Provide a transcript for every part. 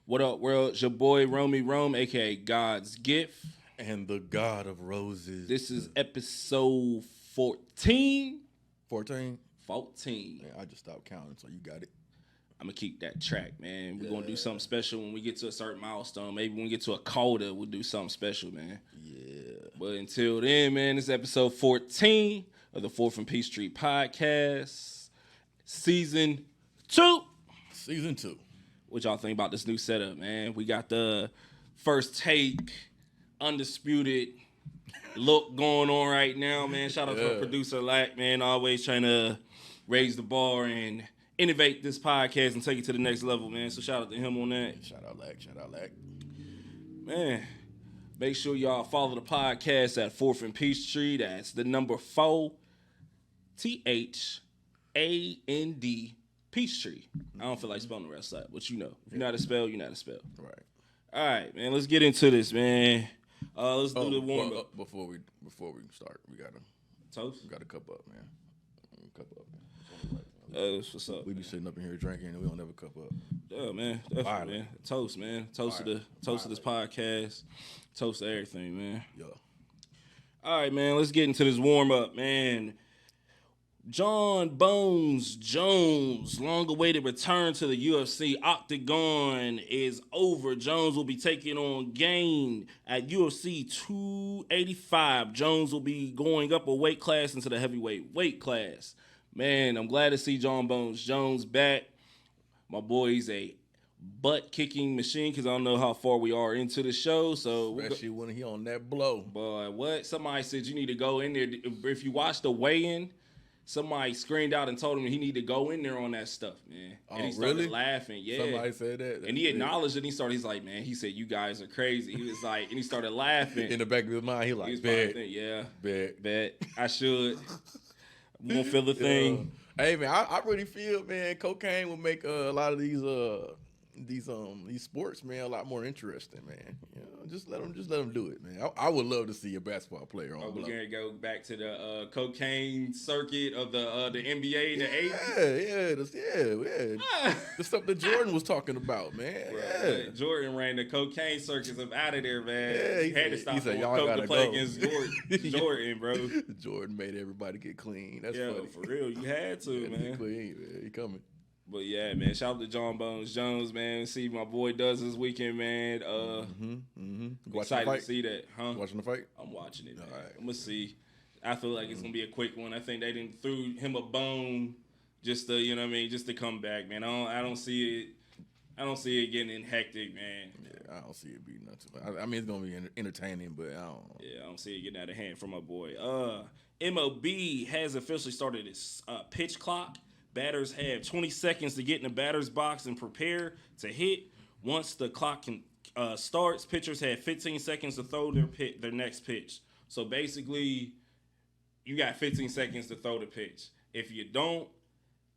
What up, world? It's your boy, Romy Rome, a.k.a. God's Gift. And the God of Roses. This is episode 14. 14? 14. Man, I just stopped counting, so you got it. I'm going to keep that track, man. We're going to do something special when we get to a certain milestone. Maybe when we get to a quota, we'll do something special, man. Yeah. But until then, man, this is episode 14 of the 4 from Peachtree podcast, season 2. Season 2. What y'all think about this new setup, man? We got the first take, undisputed look going on right now, man. Shout out to our producer, Lack, man. Always trying to raise the bar and innovate this podcast and take it to the next level, man. So shout out to him on that. Shout out Lack. Man, make sure y'all follow the podcast at 4th and Peachtree. That's the number 4, THAND, Peachtree. I don't feel like spelling the rest of that, but you know. If you know how to spell, you know how to spell. Right. All right, man. Let's get into this, man. Let's do the warm up. Before we start, we gotta Toast. We got a cup up, man. Cup up. That's what's up. We be sitting up in here drinking, and we don't have a cup up. Yeah, man. Definitely, man. Toast, man. Toast to this podcast. Toast to everything, man. Yeah. All right, man. Let's get into this warm up, man. John Bones Jones, long-awaited return to the UFC Octagon is over. Jones will be taking on Gain at UFC 285. Jones will be going up a weight class into the heavyweight weight class. Man, I'm glad to see John Bones Jones back. My boy's a butt-kicking machine because I don't know how far we are into the show. So Especially when he on that blow. Boy, what? Somebody said you need to go in there. If you watch the weigh-in, somebody screamed out and told him he need to go in there on that stuff, man. And he started laughing. Yeah. Somebody said that. And he acknowledged it. He's like, man, he said, you guys are crazy. He was like, and he started laughing. In the back of his mind, he was bet. Bet. I should. I'm going to feel the thing. Hey, man, I really feel, man, cocaine will make a lot of these sports, man, a lot more interesting, man. You know, just let them do it, man. I would love to see a basketball player on. We're gonna go back to the cocaine circuit of the NBA in the 80s. Yeah. The stuff that Jordan was talking about, man. Right. Yeah. Jordan ran the cocaine circus up out of there, man. Yeah, he had to stop y'all Coke gotta to play go against Jordan, bro. Jordan made everybody get clean. That's funny. For real, you had to, man. Clean, man. He coming. But yeah, man, shout out to John Bones Jones, man. See my boy does this weekend, man. Excited to see that, huh? Watching the fight? I'm watching it, man. All right. I'm gonna see. I feel like it's gonna be a quick one. I think they didn't threw him a bone just to, you know what I mean, just to come back, man. I don't see it. I don't see it getting hectic, man. Yeah, I don't see it being nothing. I mean, it's gonna be entertaining, but I don't. Yeah, I don't see it getting out of hand from my boy. MLB has officially started its pitch clock. Batters have 20 seconds to get in the batter's box and prepare to hit. Once the clock starts, pitchers have 15 seconds to throw their next pitch. So basically, you got 15 seconds to throw the pitch. If you don't,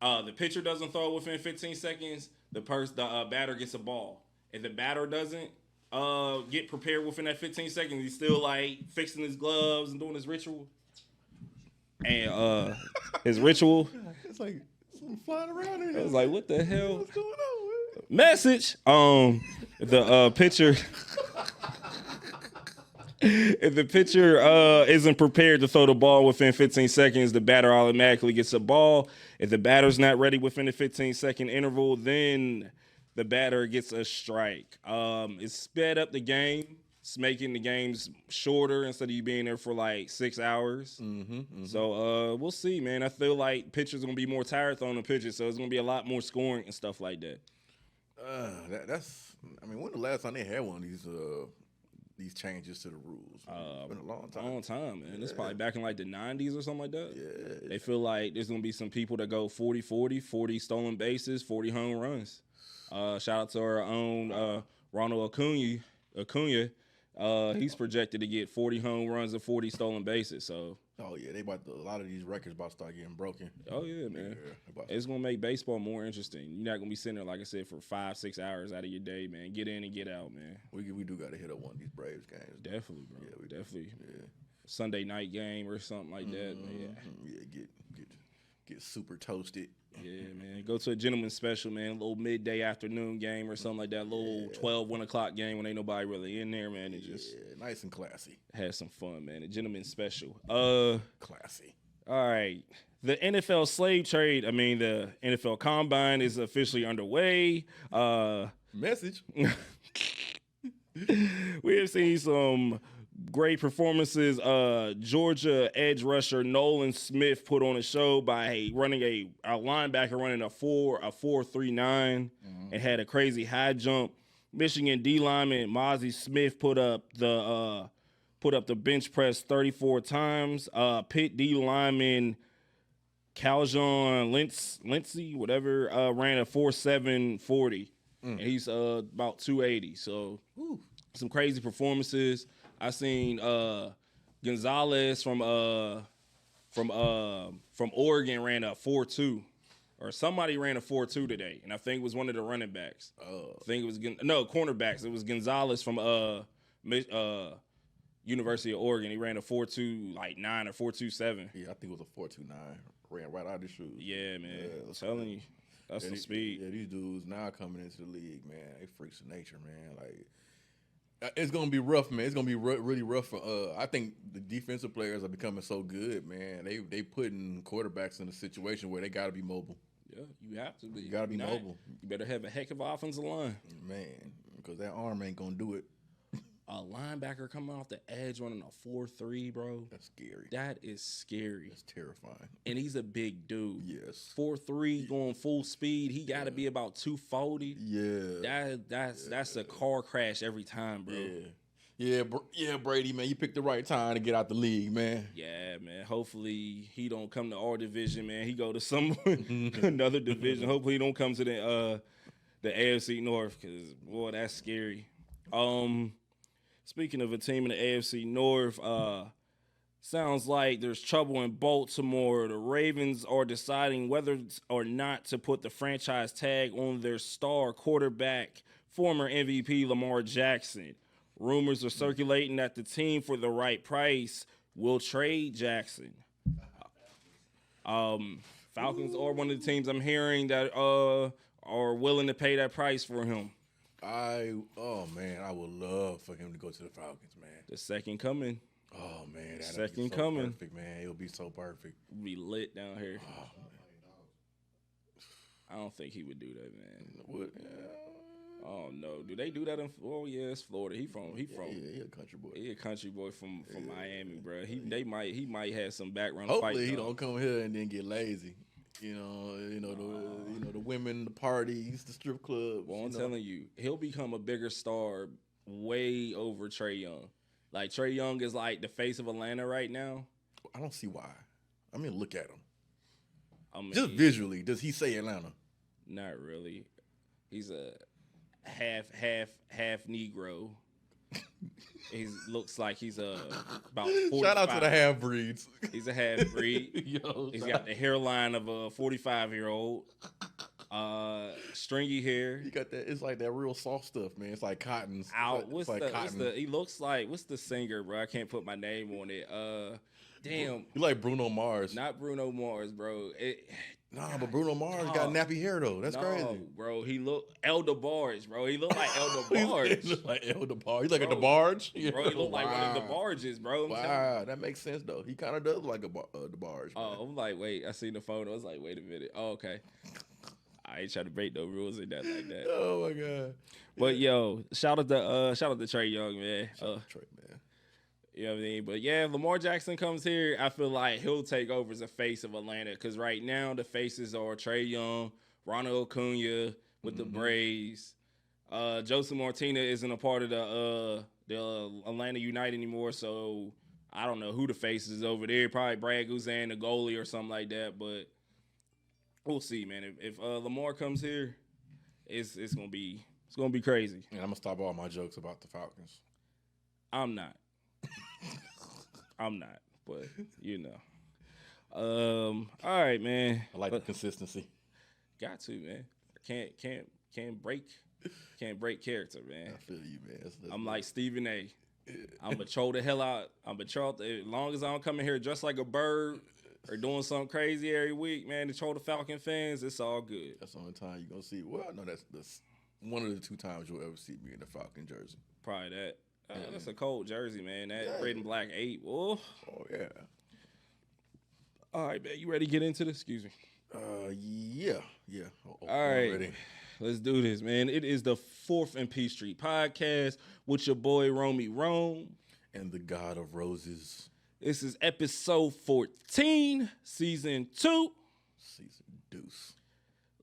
the pitcher doesn't throw within 15 seconds, the batter gets a ball. If the batter doesn't get prepared within that 15 seconds, he's still like fixing his gloves and doing his ritual. And his ritual. It's like flying around here. I was like, what the hell? What's going on, man? Message. The pitcher. If the pitcher isn't prepared to throw the ball within 15 seconds, the batter automatically gets a ball. If the batter's not ready within the 15-second interval, then the batter gets a strike. It's sped up the game. It's making the games shorter instead of you being there for like 6 hours. So we'll see, man. I feel like pitchers are going to be more tired throwing the pitches, so it's going to be a lot more scoring and stuff like that. When the last time they had one of these changes to the rules? It's been a long time. Man. It's probably back in like the 90s or something like that. Yeah. They feel like there's going to be some people that go 40-40, 40 stolen bases, 40 home runs. Shout out to our own Ronald Acuna. He's projected to get 40 home runs and 40 stolen bases. So. Oh yeah, a lot of these records about to start getting broken. Oh yeah, man. It's gonna make baseball more interesting. You're not gonna be sitting there, like I said, for 5-6 hours out of your day, man. Get in and get out, man. We do gotta hit up one of these Braves games. Definitely, bro. Yeah, definitely. Yeah. Sunday night game or something like that. Yeah, get get super toasted. Yeah, man. Go to a gentleman's special, man. A little midday afternoon game or something like that. A little 12, 1 o'clock game when ain't nobody really in there, man. And just nice and classy. Have some fun, man. A gentleman's special. Classy. All right. The NFL slave trade, the NFL Combine is officially underway. Message. We have seen some great performances. Georgia edge rusher Nolan Smith put on a show by running a linebacker running a 4.39 and had a crazy high jump. Michigan D lineman Mozzie Smith put up the bench press 34 times. Pitt D lineman Caljon Lindsey, whatever, ran a 4.740. And he's about 280. So some crazy performances. I seen Gonzalez from Oregon ran a 4.2, or somebody ran a 4.2 today, and I think it was one of the running backs. I think it was cornerbacks. It was Gonzalez from University of Oregon. He ran a 4.2 like 9 or 4.27. Yeah, I think it was a 4.29. Ran right out of the shoes. Yeah, man. I'm telling you. That's some speed. Yeah, these dudes now coming into the league, man. They freaks of nature, man. Like, it's gonna be rough, man. It's gonna be really rough for. I think the defensive players are becoming so good, man. They putting quarterbacks in a situation where they got to be mobile. Yeah, you have to be. You got to be mobile. You better have a heck of an offensive line, man, because that arm ain't gonna do it. A linebacker coming off the edge running a 4.3, bro. That's scary. That is scary. That's terrifying. And he's a big dude. Yes. 4.3 going full speed. He got to be about 240. Yeah. That's a car crash every time, bro. Yeah, Brady, man, you picked the right time to get out the league, man. Yeah, man. Hopefully he don't come to our division, man. He go to some another division. Hopefully he don't come to the AFC North, because boy, that's scary. Speaking of a team in the AFC North, sounds like there's trouble in Baltimore. The Ravens are deciding whether or not to put the franchise tag on their star quarterback, former MVP Lamar Jackson. Rumors are circulating that the team, for the right price, will trade Jackson. Falcons are one of the teams I'm hearing that are willing to pay that price for him. I would love for him to go to the Falcons, man. The second coming. Oh man, that second be so coming. Perfect, man. It'll be so perfect. It'll be lit down here. Oh, I don't think he would do that, man. What? Oh no, do they do that in? Oh yeah, it's Florida. He a country boy. He a country boy from Miami, bro. He might have some background. Hopefully he don't come here and then get lazy. The women, the parties, the strip clubs. Well, I'm telling you, he'll become a bigger star way over Trae Young. Like, Trae Young is like the face of Atlanta right now. I don't see why. I mean, look at him. Just visually, does he say Atlanta? Not really. He's a half Negro. He looks like he's about 45. Shout out to the half breeds. He's a half breed. He's got the hairline of a 45-year-old. Stringy hair. He got that. It's like that real soft stuff, man. It's like cotton. He looks like, what's the singer, bro? I can't put my name on it. Damn. You like Bruno Mars? Not Bruno Mars, bro. But Bruno Mars got nappy hair though. That's crazy, bro. He look El DeBarge, bro. He look like El DeBarge. He look like El DeBarge. He's like a DeBarge, bro. He look like one of the Barges, bro. Wow, that makes sense though. He kind of does look like a DeBarge. Oh, I'm like, wait. I seen the photo. I was like, wait a minute. Oh, okay. I ain't trying to break no rules in that like that. Oh my god. But yo, shout out to Trae Young, man. Shout out to Trae, man. You know what I mean? But yeah, Lamar Jackson comes here, I feel like he'll take over as a face of Atlanta, because right now the faces are Trae Young, Ronald Acuna with the Braves. Joseph Martinez isn't a part of the Atlanta United anymore, so I don't know who the face is over there. Probably Brad Guzan, the goalie, or something like that. But we'll see, man. If Lamar comes here, it's gonna be crazy. And I'm gonna stop all my jokes about the Falcons. I'm not. But you know. All right, man. I like the consistency. Got to, man. Can't break character, man. I feel you, man. I'm like Stephen A. I'm gonna troll the hell out. As long as I don't come in here dressed like a bird or doing something crazy every week, man, to troll the Falcon fans, it's all good. That's the only time you're gonna see. Well, no, that's one of the 2 times you'll ever see me in the Falcon jersey. Probably that. That's a cold jersey, man. That red and black 8. Oh, yeah. All right, man. You ready to get into this? Excuse me. Yeah. All right. Ready. Let's do this, man. It is the 4th and Peachtree podcast with your boy Romy Rome. And the God of Roses. This is episode 14, season 2. Season deuce.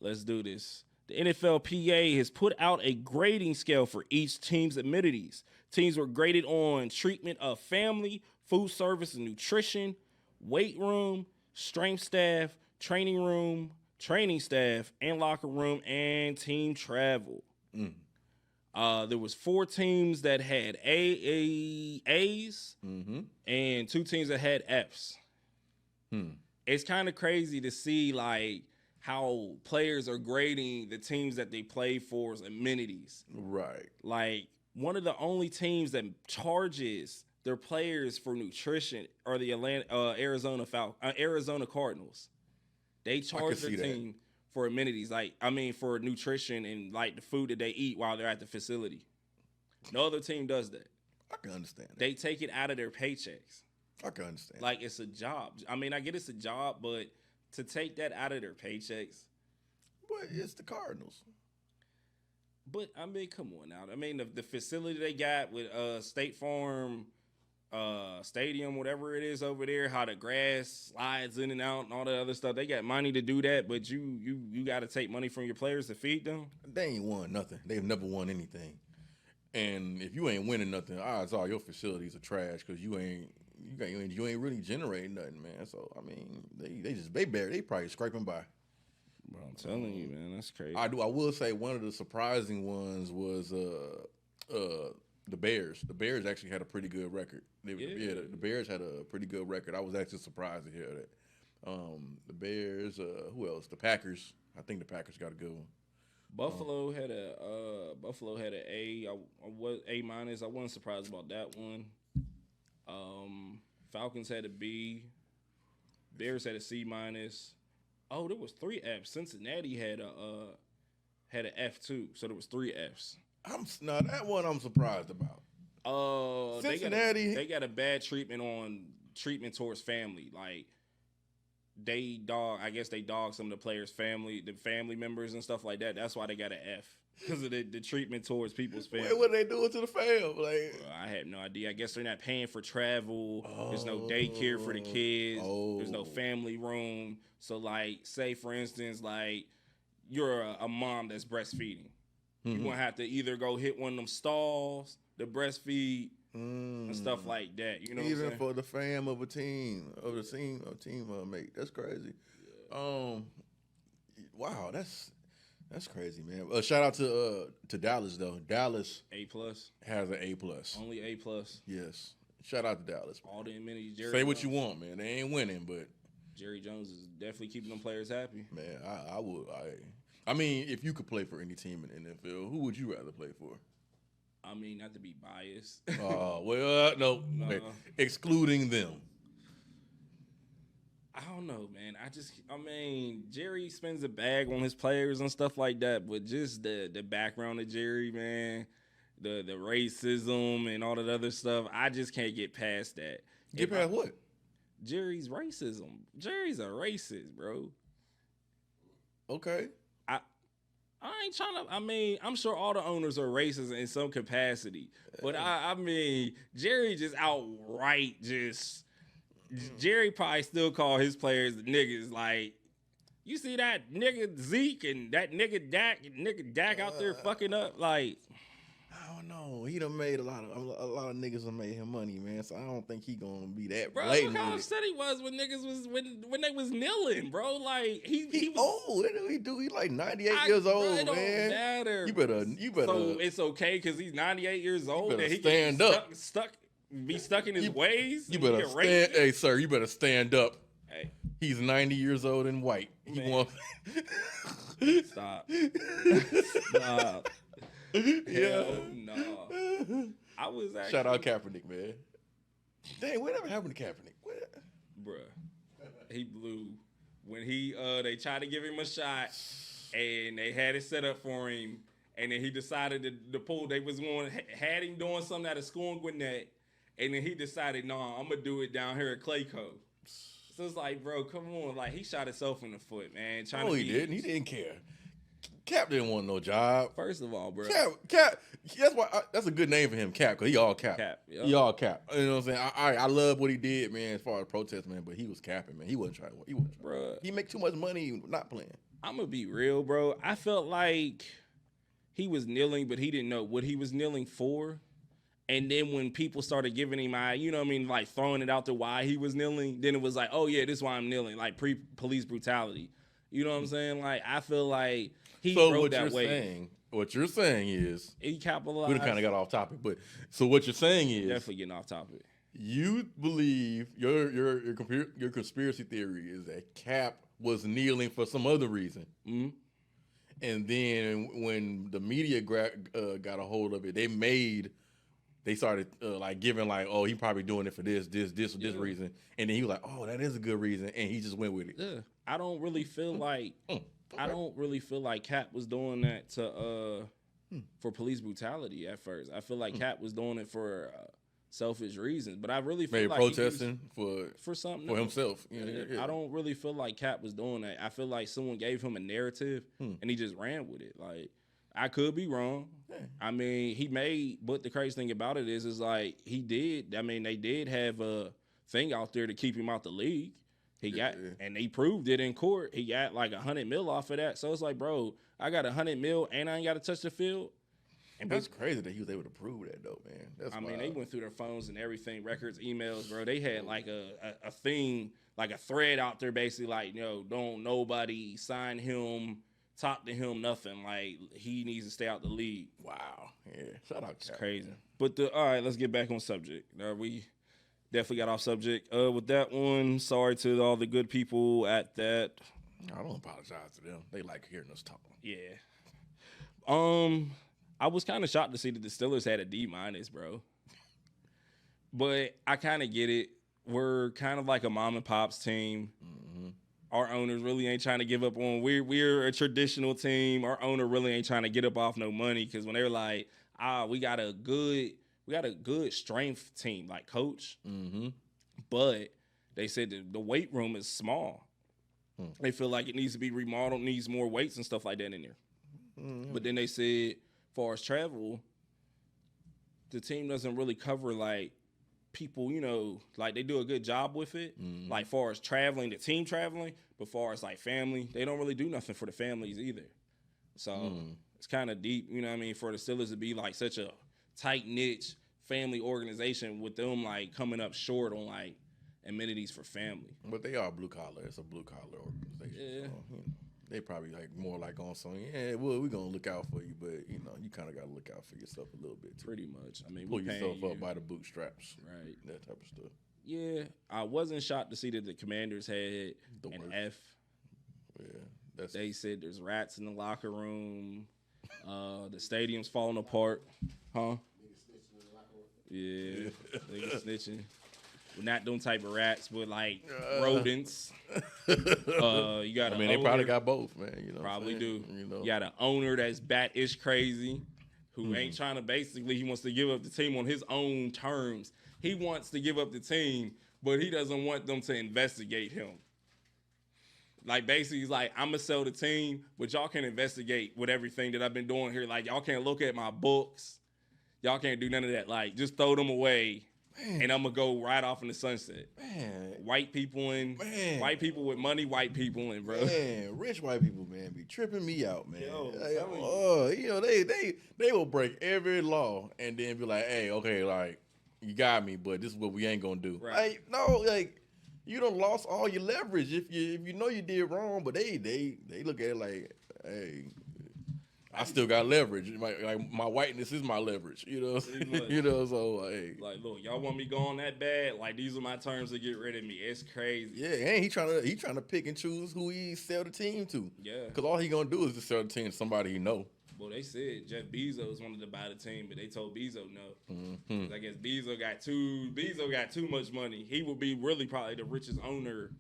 Let's do this. The NFLPA has put out a grading scale for each team's amenities. Teams were graded on treatment of family, food service and nutrition, weight room, strength staff, training room, training staff, and locker room, and team travel. There was 4 teams that had A's and 2 teams that had F's. It's kind of crazy to see like how players are grading the teams that they play for's amenities. Right. Like one of the only teams that charges their players for nutrition are the Arizona Cardinals. They charge their team for amenities, for nutrition and like the food that they eat while they're at the facility. No other team does that. I can understand that. They take it out of their paychecks. I can understand. Like it's a job. I mean, I get it's a job, but to take that out of their paychecks. But it's the Cardinals. But I mean, come on now. I mean, the facility they got with State Farm Stadium, whatever it is over there, how the grass slides in and out and all that other stuff. They got money to do that, but you got to take money from your players to feed them. They ain't won nothing. They've never won anything. And if you ain't winning nothing, odds are your facilities are trash because you ain't really generating nothing, man. So I mean, they probably scraping by. Bro, I'm telling you, man, that's crazy. I will say one of the surprising ones was the Bears. The Bears actually had a pretty good record. The Bears had a pretty good record. I was actually surprised to hear that. The Bears, who else? The Packers. I think the Packers got a good one. Buffalo had an A. I was A-. I wasn't surprised about that one. Falcons had a B. Bears had a C-. Oh, there was 3 Fs. Cincinnati had an F too, so there was 3 Fs. That one I'm surprised about. Cincinnati, they got a bad treatment towards family. Like I guess they dog some of the players' family members and stuff like that. That's why they got an F because of the treatment towards people's family. Wait, what are they doing to the fam? Like, I have no idea. I guess they're not paying for travel. There's no daycare for the kids. There's no family room. So, like, say for instance, like you're a mom that's breastfeeding. You're gonna have to either go hit one of them stalls to breastfeed and stuff like that. You know, even what I'm saying? for the fam of a team, mate. That's crazy. Yeah. Wow, that's crazy, man. Shout out to Dallas though. Dallas A+ has an A+. Only A+. Yes. Shout out to Dallas. All the amenities. Say what you want, man. They ain't winning, but Jerry Jones is definitely keeping them players happy. Man, I would. I mean, if you could play for any team in the NFL, who would you rather play for? I mean, not to be biased. No. Excluding them. I don't know, man. Jerry spends a bag on his players and stuff like that, but just the background of Jerry, man, the racism and all that other stuff, I just can't get past that. Get past what? Jerry's racism. Jerry's a racist, bro. Okay. I ain't trying to. I'm sure all the owners are racist in some capacity, but Jerry just outright Jerry probably still call his players niggas. Like, you see that nigga Zeke and that nigga Dak out there fucking up. Like, I don't know. He done made a lot of niggas done made him money, man. So I don't think he gonna be that bro. blatant. Look how upset he was when niggas was when they was kneeling, bro. Like he was old. He like 98 years old, it don't man. Matter. You better. So it's okay because he's 98 years old and he stand up. Be stuck in his ways. You better stand. Hey, sir, you better stand up. Hey, he's 90 years old and white. Stop. Stop. Yeah. No. I was actually... Shout out Kaepernick, man. Dang, what ever happened to Kaepernick? Bruh. He blew when they tried to give him a shot, and they had it set up for him, and then he decided to pull. They was had him doing something at a school in Gwinnett, and then he decided, no, I'm gonna do it down here at Clayco. So it's like, bro, come on, like he shot himself in the foot, man. He didn't. He didn't care. Cap didn't want no job. First of all, bro. Cap. That's why. That's a good name for him, Cap, because he all cap. Yep. He all cap. You know what I'm saying? I love what he did, man, as far as protest, man. But he was capping, man. He wasn't trying. Bro. He make too much money not playing. I'm gonna be real, bro. I felt like he was kneeling, but he didn't know what he was kneeling for. And then when people started giving him like throwing it out there why he was kneeling, then it was like, oh yeah, this is why I'm kneeling, like police brutality. You know what I'm saying? Like I feel like he rode that way. What you're saying is he capitalized. We kind of got off topic, but so what you're saying is definitely getting off topic. You believe your conspiracy theory is that Cap was kneeling for some other reason, and then when the media got a hold of it, they started like giving like, oh, he probably doing it for this reason, and then he was like, oh, that is a good reason, and he just went with it. Yeah, I don't really feel like I don't really feel like Cap was doing that for police brutality at first. I feel like Cap was doing it for selfish reasons, but I really feel like protesting for something for himself. Yeah. I don't really feel like Cap was doing that. I feel like someone gave him a narrative and he just ran with it. Like I could be wrong. Yeah. I mean, but the crazy thing about it is like he did. I mean, they did have a thing out there to keep him out the league. He got, and they proved it in court. He got like $100 million off of that. So it's like, bro, I got $100 million and I ain't got to touch the field. And that's crazy that he was able to prove that, though, man. That's I mean, they went through their phones and everything, records, emails, bro. They had like a thing, like a thread out there, basically like, don't nobody sign him, talk to him, nothing. Like he needs to stay out the league. Wow, yeah, shout out. It's crazy. But all right, let's get back on subject. We definitely got off subject with that one. Sorry to all the good people at that. I don't apologize to them. They like hearing us talk. Yeah. I was kind of shocked to see that the Steelers had a D-, bro. But I kind of get it. We're kind of like a mom and pop's team. Mm-hmm. Our owners really ain't trying to give up on. We're a traditional team. Our owner really ain't trying to get up off no money because when they're like, we got a good strength team, like coach. Mm-hmm. But they said the weight room is small. They feel like it needs to be remodeled, needs more weights and stuff like that in there. Mm-hmm. But then they said, as far as travel, the team doesn't really cover like people, like they do a good job with it. Mm-hmm. Like far as traveling, the team traveling, but far as like family, they don't really do nothing for the families either. So it's kind of deep, you know what I mean, for the Steelers to be like such a tight-knit family organization with them like coming up short on like amenities for family. But they are blue collar. It's a blue collar organization. Yeah. So, they probably like more like on something. Yeah, well, we're gonna look out for you, but you kind of gotta look out for yourself a little bit too. Pretty much. I mean, pull yourself up by the bootstraps, right? That type of stuff. Yeah, I wasn't shocked to see that the Commanders had an F. Yeah, they said there's rats in the locker room. The stadium's falling apart, huh? Yeah, niggas snitching. We're not them type of rats, but like rodents. You got. They probably got both, man. Probably do. You got an owner that's bat-ish crazy, who ain't trying to. Basically, he wants to give up the team on his own terms. He wants to give up the team, but he doesn't want them to investigate him. Like basically, he's like, I'm gonna sell the team, but y'all can investigate with everything that I've been doing here. Like y'all can't look at my books. Y'all can't do none of that. Like just throw them away. Man. And I'm going to go right off in the sunset. Man. White people white people with money, white people in, bro. Man, rich white people, man, be tripping me out, man. They will break every law and then be like, hey, okay, like, you got me, but this is what we ain't going to do. Right. Like, no, like, you done lost all your leverage if you know you did wrong, but they look at it like, hey, I still got leverage. My whiteness is my leverage, So hey, like, look, y'all want me going that bad? Like, these are my terms to get rid of me. It's crazy. Yeah, and he trying to pick and choose who he sell the team to. Yeah, because all he gonna do is just sell the team to somebody he know. Well, they said Jeff Bezos wanted to buy the team, but they told Bezos no. Mm-hmm. I guess Bezos got too much money. He would be really probably the richest owner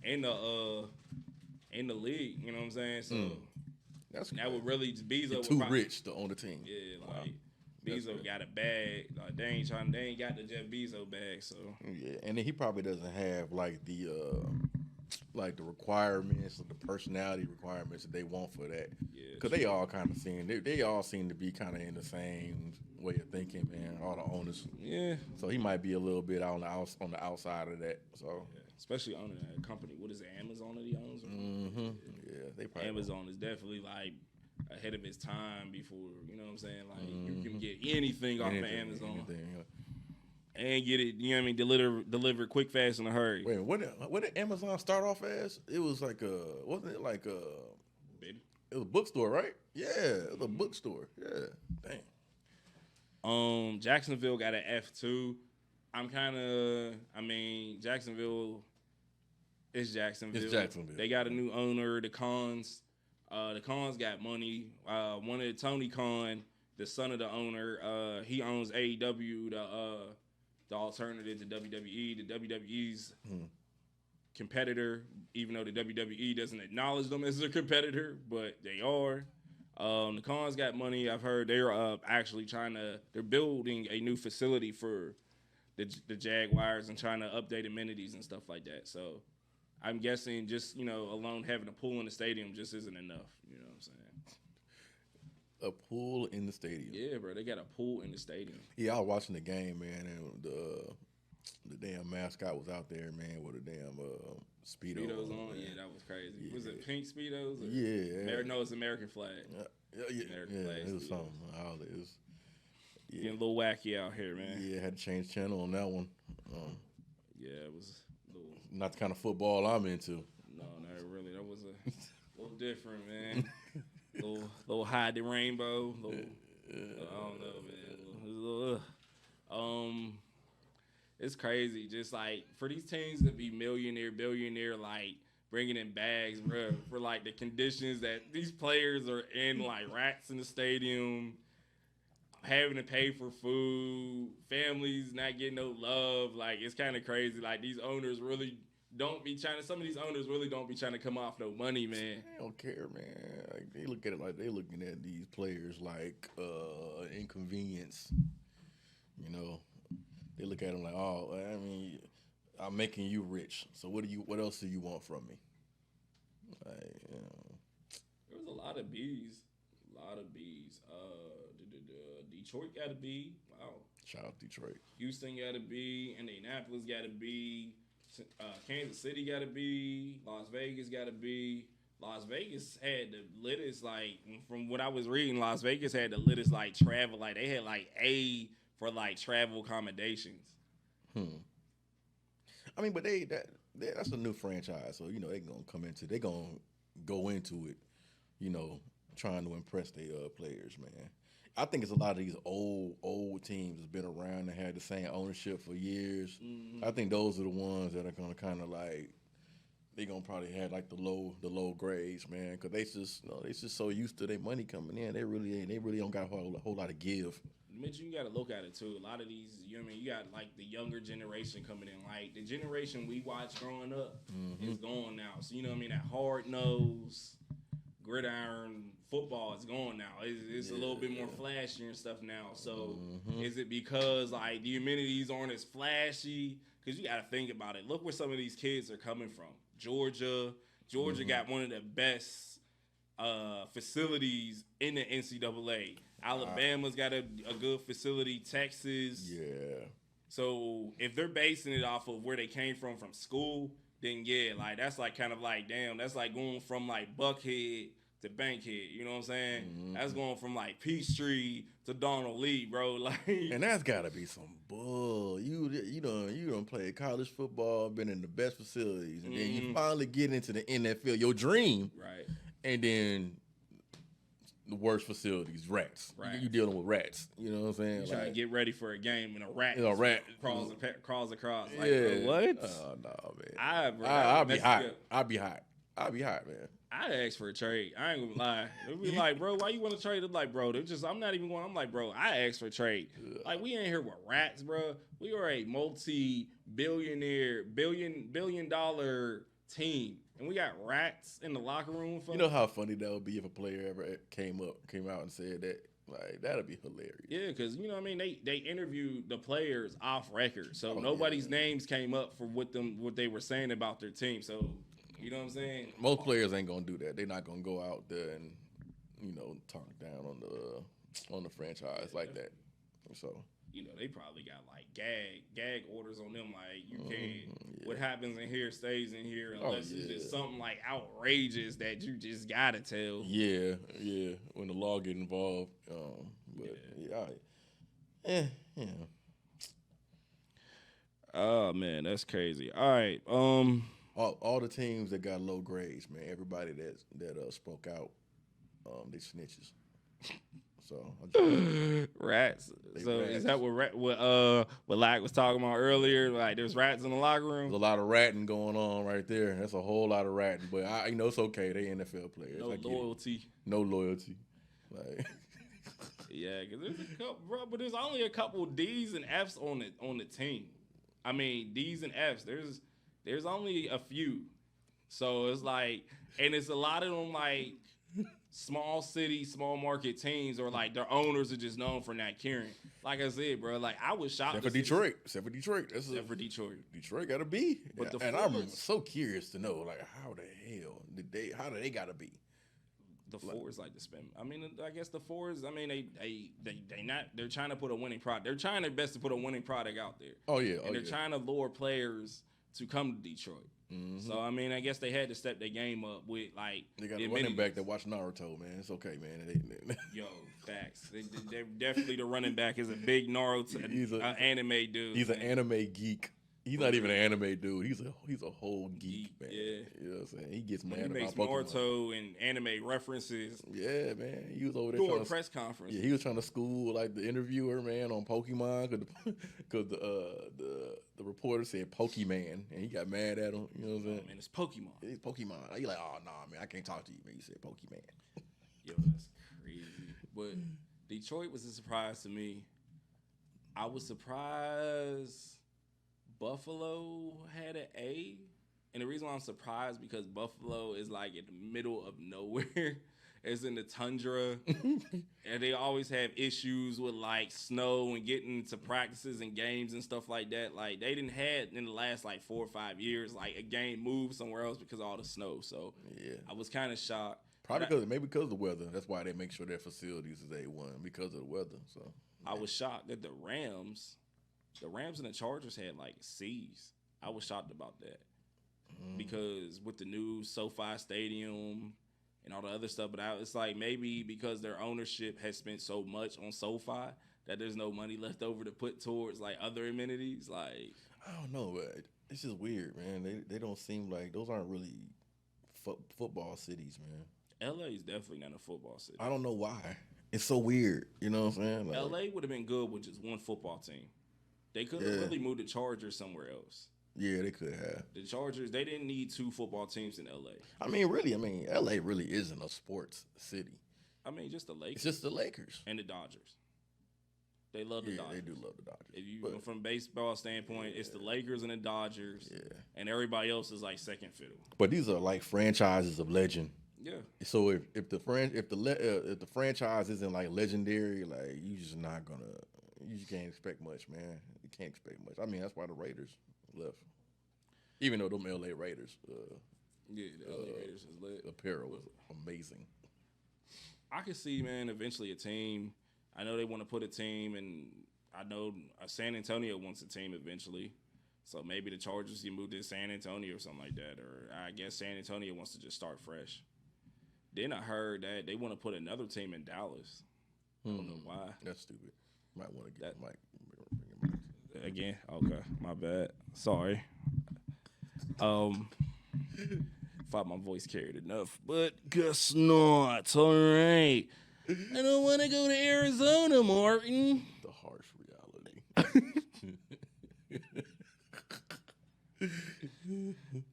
in the league. You know what I'm saying? So that would really Bezo You're too rich to own the team. Yeah, like Bezo got a bag. Like they ain't got the Jeff Bezos bag. So yeah, and then he probably doesn't have like the requirements or the personality requirements that they want for that. Yeah, because they all kind of they all seem to be kind of in the same way of thinking, man. All the owners. Yeah. So he might be a little bit on the outside of that. So yeah. Especially owning a company. What is it? Amazon that he owns? Mm-hmm. Yeah, they probably Amazon is definitely like ahead of its time before, you know what I'm saying? Like you can get anything off of Amazon. And get it, you know what I mean, deliver quick, fast, in a hurry. Wait, what did Amazon start off as? It was like wasn't it like Baby. It was a bookstore, right? Yeah, it was a bookstore. Yeah, dang. Jacksonville got an F2. Jacksonville. It's Jacksonville. It's Jacksonville. They got a new owner, the Khans. The Khans got money. One of the Tony Khan, the son of the owner, he owns AEW, the alternative to WWE. The WWE's competitor, even though the WWE doesn't acknowledge them as their competitor, but they are. The Khans got money. I've heard they're actually they're building a new facility for the Jaguars and trying to update amenities and stuff like that. So I'm guessing just, alone having a pool in the stadium just isn't enough. You know what I'm saying? A pool in the stadium. Yeah, bro. They got a pool in the stadium. Yeah, I was watching the game, man, and the damn mascot was out there, man, with a damn Speedos on. Yeah, that was crazy. Yeah. Was it pink Speedos? Yeah. No, it's American flag. Yeah, it was something. It was getting a little wacky out here, man. Yeah, had to change channel on that one. Yeah, it was a little... Not the kind of football I'm into. No, not really. That was a little different, man. little hide the rainbow. I don't know, man. It's crazy. Just like for these teams to be billionaire, like bringing in bags, bro, for like the conditions that these players are in, like rats in the stadium, having to pay for food, families not getting no love. Like it's kind of crazy. Like these owners really don't be trying to. Some of these owners really don't be trying to come off no money, man. They don't care, man. Like they look at it like they looking at these players like inconvenience. They look at them like, oh, I mean, I'm making you rich. So what else do you want from me? There was a lot of B's. Detroit got a B. Wow. Shout out Detroit. Houston got a B. Indianapolis got a B. Kansas City got a B. Las Vegas got a B. Las Vegas had the littest, like, from what I was reading, Las Vegas had the littest, like, travel. Like, they had, like, A for, like, travel accommodations. I mean, but that's a new franchise. So, they going to go into it, trying to impress their players, man. I think it's a lot of these old teams that's been around and had the same ownership for years. Mm-hmm. I think those are the ones that are going to kind of like, they're going to probably have like the low grades, man, because they just so used to their money coming in. They really don't got a whole lot of give. Mitch, you got to look at it too. A lot of these, you got like the younger generation coming in. Like the generation we watched growing up is gone now. So that hard nose, gridiron football is gone now. It's a little bit more flashy and stuff now. So is it because like the amenities aren't as flashy? Because you got to think about it. Look where some of these kids are coming from. Georgia got one of the best facilities in the NCAA. Alabama's got a good facility. Texas. Yeah. So if they're basing it off of where they came from school, then yeah, like that's like kind of like damn, that's like going from like Buckhead to Bankhead. You know what I'm saying? Mm-hmm. That's going from like Peachtree to Donald Lee, bro. Like, and that's gotta be some bull. You don't play college football, been in the best facilities, and then you finally get into the NFL, your dream, right? And then the worst facilities, rats. Right. You dealing with rats. You know what I'm saying? You trying to get ready for a game and a rat crawls across. Like, yeah. What? Oh no, man. I'll be hot. I'll be hot, man. I'd ask for a trade. I ain't gonna lie. It'd be like, bro, why you want to trade? It's like, bro, I'm not even going. I'm like, bro, I ask for a trade. Like, we ain't here with rats, bro. We are a multi-billion dollar team, and we got rats in the locker room. You know how funny that would be if a player ever came out and said that. Like, that'd be hilarious. Yeah, because you know what I mean. They interviewed the players off record, so nobody's names came up for what they were saying about their team. So you know what I'm saying. Most players ain't gonna do that. They're not gonna go out there and talk down on the franchise like that. So you know they probably got like gag orders on them. Like you can't. What happens in here stays in here unless it's just something like outrageous that you just gotta tell. Yeah. When the law get involved, Oh man, that's crazy. All right, all the teams that got low grades, man. Everybody that spoke out, they snitches. So rats. So rats. Is that what Lack was talking about earlier? Like there's rats in the locker room. There's a lot of ratting going on right there. That's a whole lot of ratting. But it's okay. They NFL players. No loyalty. No loyalty. Like yeah, because there's a couple, bro. But there's only a couple D's and F's on the team. I mean D's and F's. There's only a few. So it's like, and it's a lot of them like. Small city, small market teams, or like their owners are just known for not caring. Like I said, bro, like I was shocked. Except for Detroit. Except for Detroit. Detroit gotta be. But I'm so curious to know, like, how the hell how do they gotta be? The Fords like to spend. I mean, I guess the Fords. I mean, they're trying to put a winning product. They're trying their best to put a winning product out there. Oh yeah, and they're trying to lure players to come to Detroit. Mm-hmm. So I mean, I guess they had to step their game up with like they got a running back that watch Naruto, man. It's okay, man. Yo, facts. They're definitely the running back is a big Naruto, he's an anime dude. He's an anime geek. He's not even an anime dude. He's a whole geek, man. Yeah, you know what I'm saying. He gets mad about makes Pokemon. Naruto and anime references. Yeah, man. He was over there doing a press conference. Yeah, he was trying to school like the interviewer, man, on Pokemon because the reporter said Pokemon and he got mad at him. You know what I'm saying? Man, it's Pokemon. It's Pokemon. He like, oh nah, man, I can't talk to you, man. You said Pokemon. Yo, that's crazy. But Detroit was a surprise to me. I was surprised Buffalo had an A. And the reason why I'm surprised because Buffalo is like in the middle of nowhere. It's in the tundra. And they always have issues with like snow and getting to practices and games and stuff like that. Like they didn't have in the last like 4 or 5 years, like a game moved somewhere else because of all the snow. So yeah, I was kind of shocked. Probably because of the weather. That's why they make sure their facilities is A1 because of the weather. So yeah. I was shocked that the Rams and the Chargers had like C's. I was shocked about that because with the new SoFi Stadium and all the other stuff, but it's like maybe because their ownership has spent so much on SoFi that there's no money left over to put towards like other amenities. Like I don't know, but it's just weird, man. They don't seem like those aren't really football cities, man. LA is definitely not a football city. I don't know why. It's so weird. You know what I'm saying? Like, LA would have been good with just one football team. They could have really moved the Chargers somewhere else. Yeah, they could have. The Chargers, they didn't need 2 football teams in LA. I mean, LA really isn't a sports city. I mean, just the Lakers. It's just the Lakers. And the Dodgers. They love the Dodgers. They do love the Dodgers. If you from a baseball standpoint, it's the Lakers and the Dodgers. Yeah. And everybody else is like second fiddle. But these are like franchises of legend. Yeah. So if the franchise isn't like legendary, like you just can't expect much, man. You can't expect much. I mean, that's why the Raiders left. Even though them LA Raiders, the LA Raiders is lit. Apparel was amazing. I could see, man, eventually a team. I know they want to put a team, and I know San Antonio wants a team eventually. So maybe the Chargers you move to San Antonio or something like that, or I guess San Antonio wants to just start fresh. Then I heard that they want to put another team in Dallas. I don't know why. That's stupid. Might want to get Mike. Again? Okay. My bad. Sorry. Thought my voice carried enough, but guess not. All right. I don't want to go to Arizona, Martin. The harsh reality.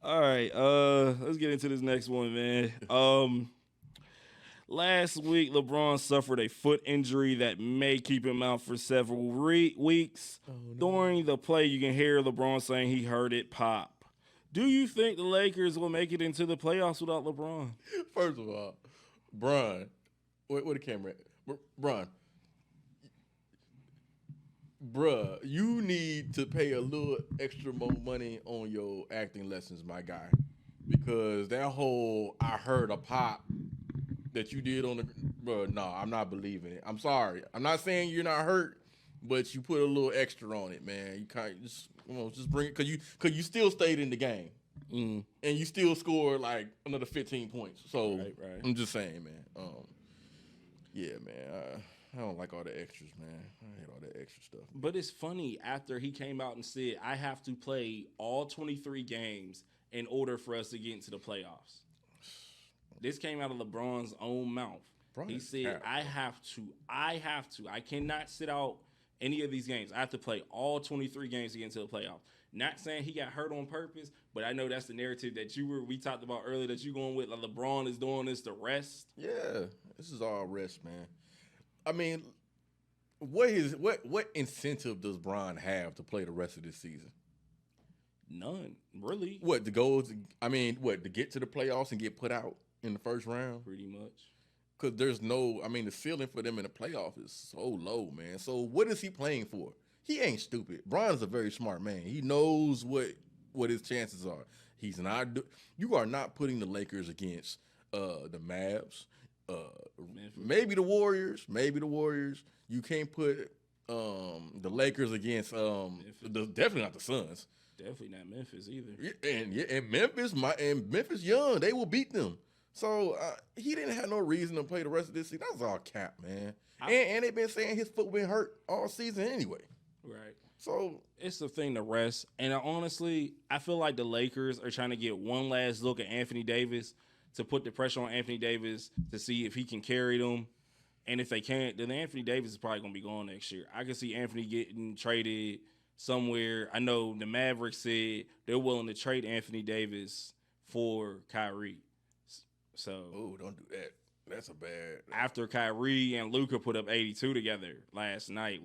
All right. Let's get into this next one, man. Last week, LeBron suffered a foot injury that may keep him out for several weeks. Oh, no. During the play, you can hear LeBron saying he heard it pop. Do you think the Lakers will make it into the playoffs without LeBron? First of all, Bron, where the camera at? Bron, bruh, you need to pay a little extra more money on your acting lessons, my guy. Because that whole I heard a pop that you did on the bruh, no, I'm not believing it. I'm sorry. I'm not saying you're not hurt, but you put a little extra on it, man. You kind of just bring it because you still stayed in the game. And you still scored like another 15 points. So Right. I'm just saying, man. Yeah, man. I don't like all the extras, man. I hate all that extra stuff. But it's funny, after he came out and said, I have to play all 23 games in order for us to get into the playoffs. This came out of LeBron's own mouth. He said, I have to. I cannot sit out any of these games. I have to play all 23 games to get into the playoffs. Not saying he got hurt on purpose, but I know that's the narrative that we talked about earlier that you going with. Like LeBron is doing this to rest. Yeah, this is all rest, man. I mean, what incentive does Bron have to play the rest of this season? None, really. To get to the playoffs and get put out in the first round? Pretty much. Because the ceiling for them in the playoffs is so low, man. So what is he playing for? He ain't stupid. Bron is a very smart man. He knows what his chances are. You are not putting the Lakers against the Mavs, maybe the Warriors. You can't put the Lakers against definitely not the Suns. Definitely not Memphis either. And Memphis young, they will beat them. So he didn't have no reason to play the rest of this season. That's all cap, man. And they've been saying his foot been hurt all season anyway. Right. So it's the thing to rest. And honestly, I feel like the Lakers are trying to get one last look at Anthony Davis to put the pressure on Anthony Davis to see if he can carry them. And if they can't, then Anthony Davis is probably going to be gone next year. I can see Anthony getting traded somewhere. I know the Mavericks said they're willing to trade Anthony Davis for Kyrie. So, don't do that. That's a bad. After Kyrie and Luka put up 82 together last night,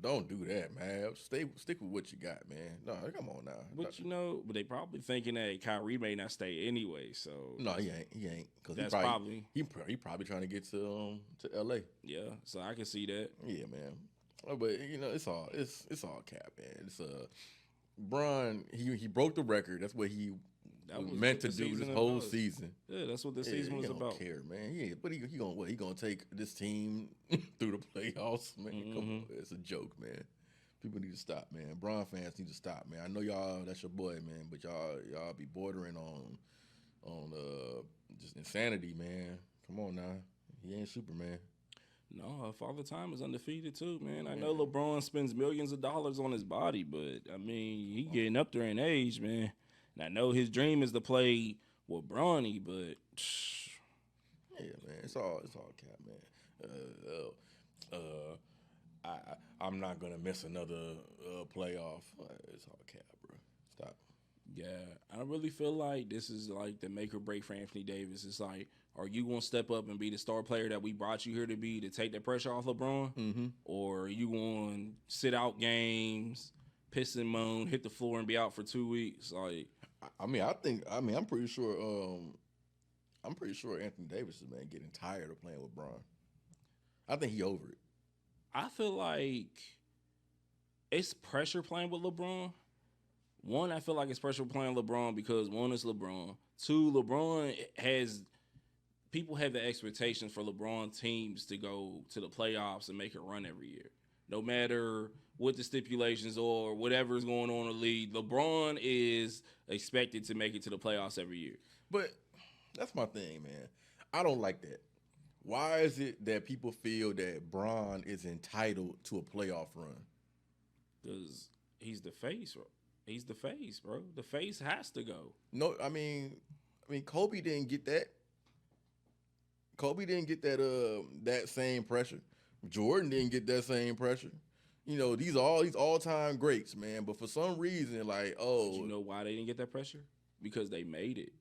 don't do that, man. Stick with what you got, man. No, come on now. But but they probably thinking that Kyrie may not stay anyway. So no, he ain't. Cause that's he probably trying to get to LA. Yeah, so I can see that. Yeah, man. But it's all cap, man. It's Bron. He broke the record. That's what he was meant to do this whole season. Yeah, that's what the season was about. He don't care, man. Yeah, but he gonna take this team through the playoffs, man. Come on, it's a joke, man. People need to stop, man. Bron fans need to stop, man. I know y'all, that's your boy, man, but y'all be bordering on just insanity, man. Come on now, he ain't Superman. No, Father Time is undefeated too, man. I know LeBron spends millions of dollars on his body, but I mean, he getting up there in age, man. And I know his dream is to play with Bronny, but yeah, man, it's all cap, man. I'm not gonna miss another playoff. It's all cap, bro. Stop. Yeah, I really feel like this is like the make or break for Anthony Davis. It's like, are you gonna step up and be the star player that we brought you here to be to take that pressure off LeBron, or are you gonna sit out games, piss and moan, hit the floor, and be out for 2 weeks? Like, I'm pretty sure Anthony Davis is, man, getting tired of playing with Bron. I think he over it. I feel like it's pressure playing with LeBron. One, I feel like it's pressure playing LeBron because one, it's LeBron. Two, people have the expectations for LeBron teams to go to the playoffs and make a run every year. No matter what the stipulations or whatever's going on in the league, LeBron is expected to make it to the playoffs every year. But that's my thing, man. I don't like that. Why is it that people feel that Bron is entitled to a playoff run? Because he's the face, bro. He's the face, bro. The face has to go. No, I mean, Kobe didn't get that. Kobe didn't get that same pressure. Jordan didn't get that same pressure. These all-time greats, man. But for some reason, But you know why they didn't get that pressure? Because they made it.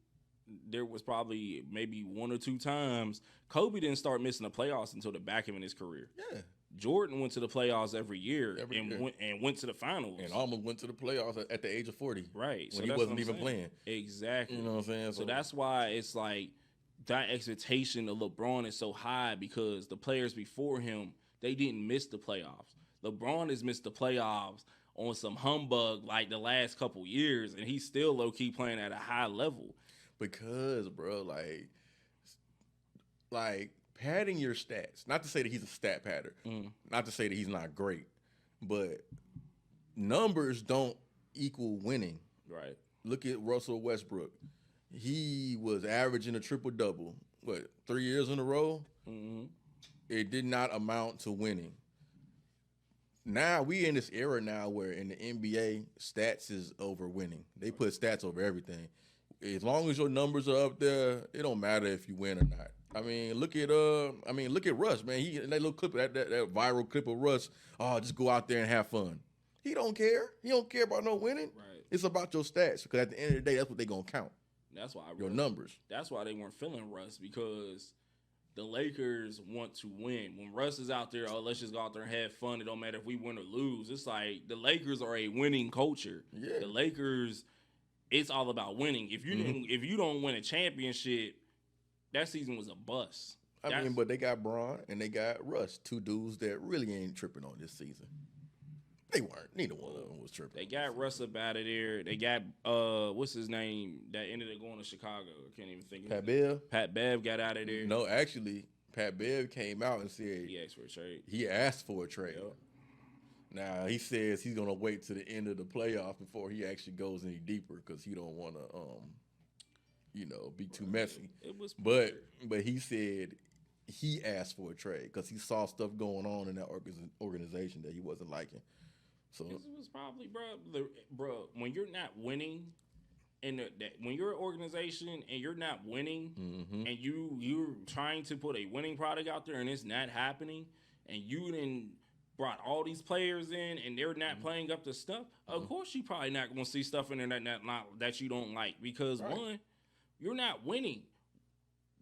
There was probably maybe one or two times Kobe didn't start missing the playoffs until the back end of his career. Yeah. Jordan went to the playoffs every year year. Went to the finals And almost went to the playoffs at the age of 40. Right. When he wasn't even playing. Exactly. You know what I'm saying? So that's why it's like that expectation of LeBron is so high because the players before him, they didn't miss the playoffs. LeBron has missed the playoffs on some humbug like the last couple years, and he's still low-key playing at a high level. Because, bro, like padding your stats, not to say that he's a stat padder, not to say that he's not great, but numbers don't equal winning. Right. Look at Russell Westbrook. He was averaging a triple-double, 3 years in a row? Mm-hmm. It did not amount to winning. Now, we in this era now where in the NBA, stats is over winning. They put stats over everything. As long as your numbers are up there, it don't matter if you win or not. Look at Russ, man. That little clip, that viral clip of Russ. Oh, just go out there and have fun. He don't care. He don't care about no winning. Right. It's about your stats because at the end of the day, that's what they gonna count. That's why your numbers. That's why they weren't feeling Russ because the Lakers want to win. When Russ is out there, let's just go out there and have fun. It don't matter if we win or lose. It's like the Lakers are a winning culture. Yeah. The Lakers, it's all about winning. If you don't win a championship, that season was a bust. But they got Bron and they got Russ, two dudes that really ain't tripping on this season. They weren't. Neither one of them was tripping. They got Russ up out of there. They got what's his name that ended up going to Chicago. I can't even think of Pat his name. Bev. Pat Bev got out of there. No, actually, Pat Bev came out and said he asked for a trade. He asked for a trade. Yep. Now he says he's gonna wait to the end of the playoffs before he actually goes any deeper because he don't want to be too messy. It was, but he said he asked for a trade because he saw stuff going on in that organization that he wasn't liking. So it was probably, bro, when you're not winning, when you're an organization and you're not winning, and you're trying to put a winning product out there and it's not happening, and you then brought all these players in and they're not playing up to stuff, of course you probably not going to see stuff in there that you don't like because one, you're not winning.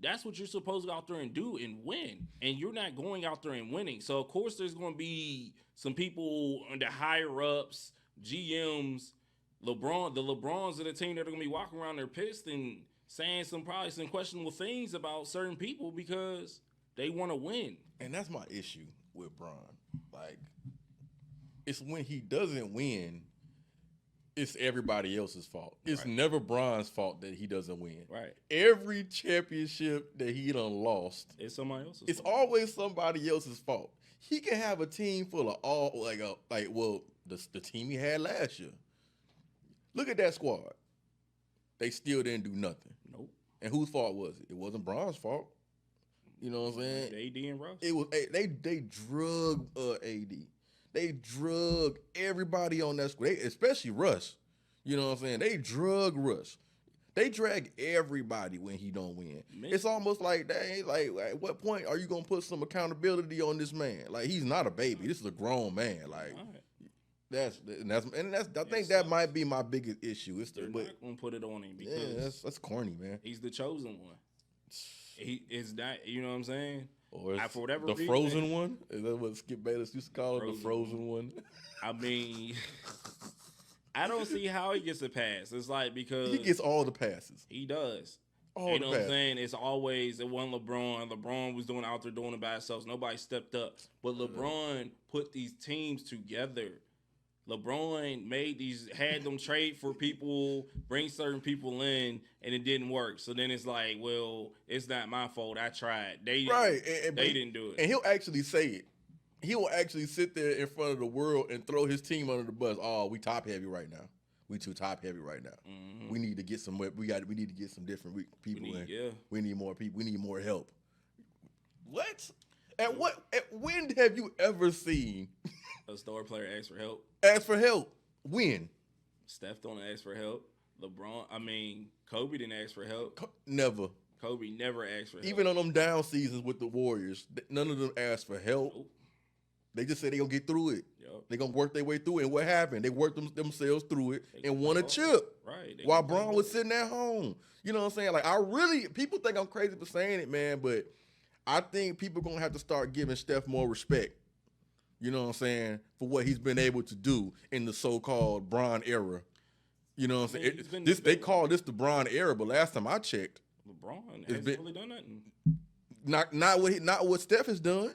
That's what you're supposed to go out there and do and win. And you're not going out there and winning. So, of course, there's going to be some people on the higher-ups, GMs, the LeBrons of the team that are going to be walking around there pissed and saying probably some questionable things about certain people because they want to win. And that's my issue with Bron. Like, it's when he doesn't win, it's everybody else's fault. It's never Bron's fault that he doesn't win. Right. Every championship that he done lost, it's somebody else's it's fault. always somebody else's fault. He can have a team full of the team he had last year. Look at that squad. They still didn't do nothing. Nope. And whose fault was it? It wasn't Bron's fault. You know what I'm saying? AD and Russ. It was they drug AD. They drug everybody on that squad, especially Russ. You know what I'm saying? They drug Russ. They drag everybody when he don't win. Man. It's almost like, dang, like at what point are you gonna put some accountability on this man? Like he's not a baby. This is a grown man. Like I think that might be my biggest issue. They're not gonna put it on him because that's corny, man. He's the chosen one. He is not. You know what I'm saying? Or for whatever the reason, frozen one? Is that what Skip Bayless used to call it? The frozen one? I mean, I don't see how he gets a pass. It's like because he gets all the passes. He does. You know what I'm saying? It's always one LeBron. LeBron was out there doing it by himself. Nobody stepped up. But LeBron put these teams together. LeBron had them trade for people, bring certain people in, and it didn't work. So then it's like, well, it's not my fault. I tried. They didn't do it. And he'll actually say it. He will actually sit there in front of the world and throw his team under the bus. Oh, we top heavy right now. We too top heavy right now. Mm-hmm. We need to get some. We need to get some different people in. Yeah. We need more people. We need more help. What? When have you ever seen a star player ask for help? Ask for help. When? Steph don't ask for help. Kobe didn't ask for help. Never. Kobe never asked for help. Even on them down seasons with the Warriors, none of them asked for help. Nope. They just said they gonna get through it. Yep. They gonna work their way through it. And what happened? They worked themselves through it and won a chip. Right. While Bron was sitting at home. You know what I'm saying? Like people think I'm crazy for saying it, man, but I think people gonna have to start giving Steph more respect. You know what I'm saying? For what he's been able to do in the so-called Bron era. You know what I'm saying? They call this the Bron era, but last time I checked, LeBron hasn't really done nothing. Not what Steph has done.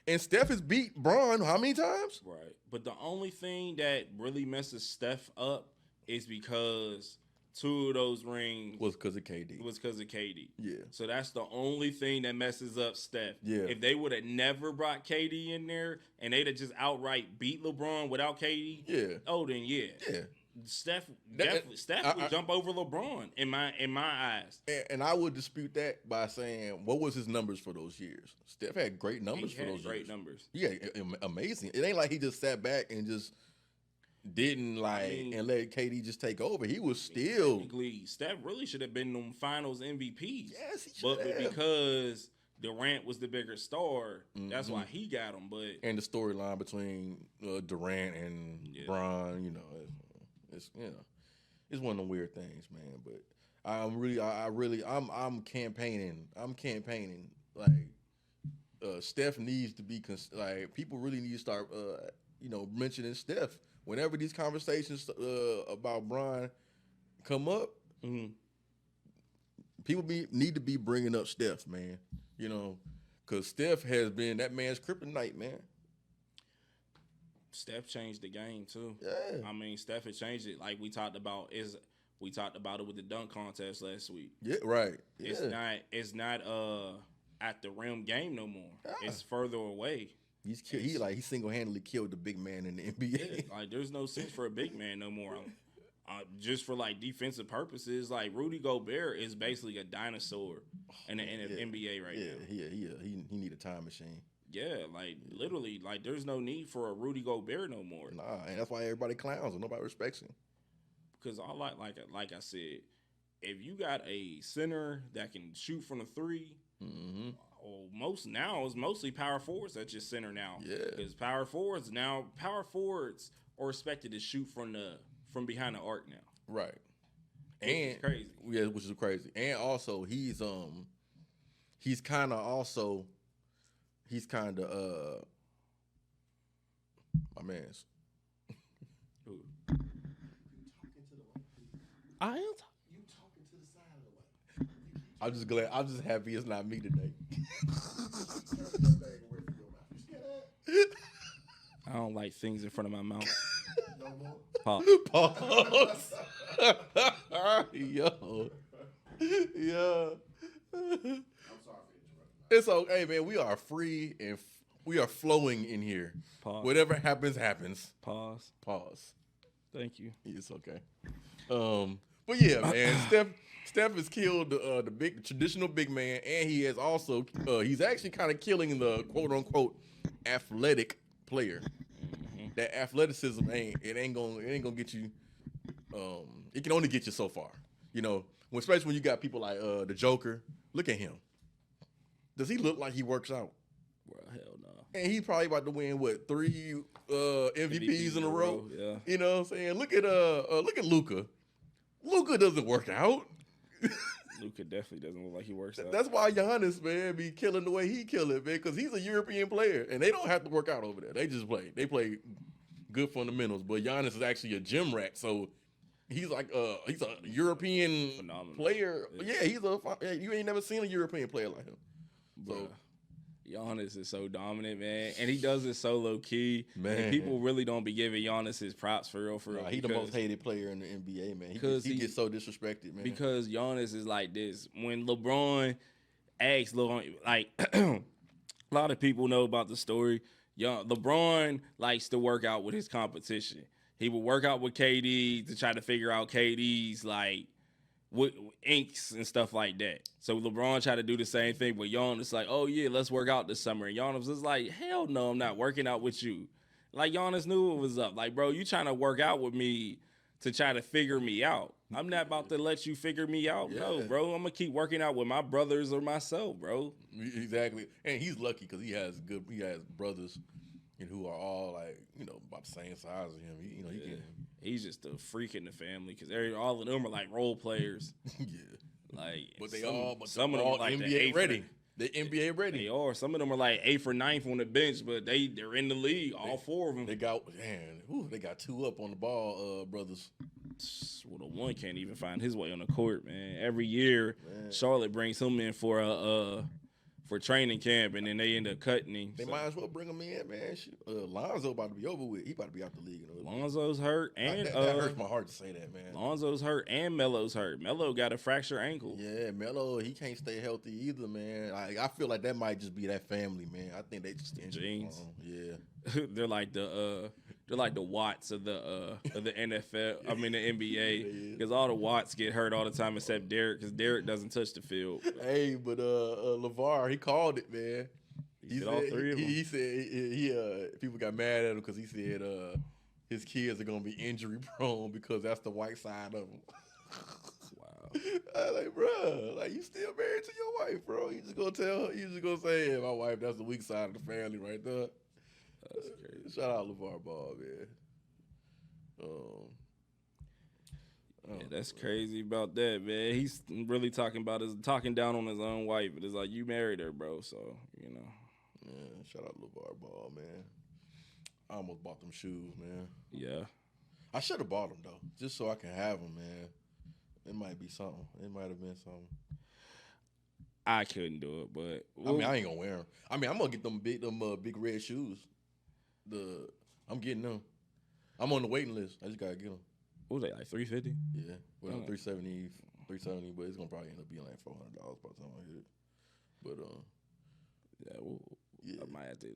And Steph has beat Bron how many times? Right. But the only thing that really messes Steph up is because 2 of those rings was because of KD. Yeah. So that's the only thing that messes up Steph. Yeah. If they would have never brought KD in there and they'd have just outright beat LeBron without KD, then yeah. Steph would jump over LeBron in my eyes. And I would dispute that by saying, what was his numbers for those years? Steph had great numbers for those years. Great numbers. Yeah, amazing. It ain't like he just sat back and just didn't and let KD just take over. He was still. Technically, Steph really should have been them Finals MVPs. Yes, he should but because Durant was the bigger star, that's why he got him. But and the storyline between Durant and Bron, it's one of the weird things, man. But I'm campaigning. Like Steph needs to be people really need to start mentioning Steph whenever these conversations about Bron come up. People need to be bringing up Steph, man. Because Steph has been that man's kryptonite, man. Steph changed the game too. Yeah. I mean, Steph has changed it. Like we talked about it with the dunk contest last week. Yeah, right. Yeah. It's not at the rim game no more. It's further away. He single-handedly killed the big man in the NBA. Yeah, like there's no sense for a big man no more. Just for like defensive purposes, like Rudy Gobert is basically a dinosaur in the NBA right now. Yeah, he need a time machine. Yeah, like literally, like there's no need for a Rudy Gobert no more. Nah, and that's why everybody clowns him. Nobody respects him. Because all like I said, if you got a center that can shoot from the three, it's mostly power forwards that's just center now. Yeah, because power forwards are expected to shoot from behind the arc now. Right, and crazy. Yeah, which is crazy. And also he's kind of my man's. I am. You talking to the side of the way. I'm just happy it's not me today. I don't like things in front of my mouth. No more. Pause. Yo. Yeah. I'm sorry for interrupting. It's okay, man. We are free and we are flowing in here. Pause. Whatever happens, happens. Pause. Thank you. It's okay. But yeah, man, Steph has killed the traditional big man, and he has also he's actually kind of killing the quote unquote athletic player. That athleticism ain't gonna get you. It can only get you so far, especially when you got people like the Joker. Look at him. Does he look like he works out? Well, hell no. And he's probably about to win 3 MVPs in a row. Yeah. You know what I'm saying? Look at Luka. Luka doesn't work out. Luka definitely doesn't look like he works out. That's why Giannis, man, be killing the way he kill it, man, because he's a European player, and they don't have to work out over there. They just play. They play good fundamentals, but Giannis is actually a gym rat, so he's like he's a European phenomenal player. Yeah, you ain't never seen a European player like him. So Giannis is so dominant, man, and he does it so low key. Man, and people really don't be giving Giannis his props for real. He's the most hated player in the NBA, man. He gets so disrespected, man. Because Giannis is like this. When LeBron asks LeBron, like a lot of people know about the story. LeBron likes to work out with his competition. He would work out with KD to try to figure out KD's inks and stuff like that. So LeBron tried to do the same thing with Giannis, like, oh yeah, let's work out this summer. And Giannis was like, hell no, I'm not working out with you. Like Giannis knew what was up. Like, bro, you trying to work out with me to try to figure me out. I'm not about to let you figure me out. Yeah. No, bro, I'm gonna keep working out with my brothers or myself, bro. Exactly. And he's lucky because he has brothers who are all about the same size as him. He's just a freak in the family because all of them are like role players. Yeah. Like, but some of them all like NBA ready. They NBA ready. They are. Some of them are like 8th or 9th on the bench, but they're in the league. All 4 of them. They got they got 2 up on the ball, brothers. Well, the one can't even find his way on the court, man. Every year, Charlotte brings him in for training camp, and then they end up cutting him. They might as well bring him in, man. Lonzo about to be over with. He about to be out the league. Lonzo's hurt, and that hurts my heart to say that, man. Lonzo's hurt, and Melo's hurt. Melo got a fractured ankle. Yeah, Melo, he can't stay healthy either, man. I feel like that might just be that family, man. I think they just Jeans. Yeah, they're like the Watts of the NFL. I mean the NBA, because all the Watts get hurt all the time except Derek, because Derek doesn't touch the field. Hey, but LeVar, he called it, man. He said all 3 of them. He said people got mad at him because he said his kids are gonna be injury prone because that's the white side of them. Wow. I was like, bro, like you still married to your wife, bro. You just gonna say, yeah, my wife, that's the weak side of the family right there. That's crazy. Shout out LeVar Ball, man. Yeah, that's crazy about that, man. He's really talking down on his own wife, but it's like you married her, bro. So Yeah, shout out LeVar Ball, man. I almost bought them shoes, man. Yeah. I should have bought them though, just so I can have them, man. It might be something. It might have been something. I couldn't do it, but I mean, I ain't gonna wear them. I mean, I'm gonna get them big red shoes. I'm getting them. I'm on the waiting list. I just gotta get them. what was they, like $350? Yeah, well, $370, but it's gonna probably end up being like $400 by the time I hit it. But Yeah, well, yeah. I might have to.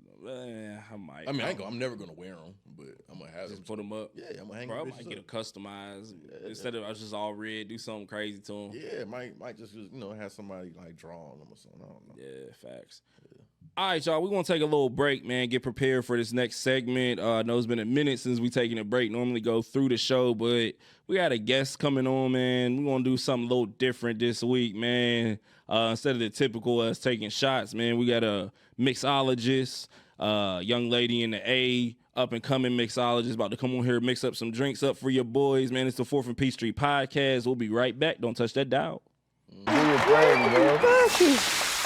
I might. I mean, I'm never gonna wear them, but I'm gonna have just them. put them up. Yeah, I'm gonna hang Bro, I them. might get a customized Yeah, instead of just all red. Do something crazy to them. Yeah, might just have somebody like draw on them or something. I don't know. Yeah, facts. Yeah. All right, y'all. We're going to take a little break, man. Get prepared for this next segment. I know it's been a minute since we taking a break. Normally go through the show, but we got a guest coming on, man. We're going to do something a little different this week, man. Instead of the typical us taking shots, man, we got a mixologist, young lady in the A, up-and-coming mixologist, about to come on here and mix up some drinks up for your boys, man. It's the 4th and Peachtree podcast. We'll be right back. Don't touch that dial. Do your thing, bro.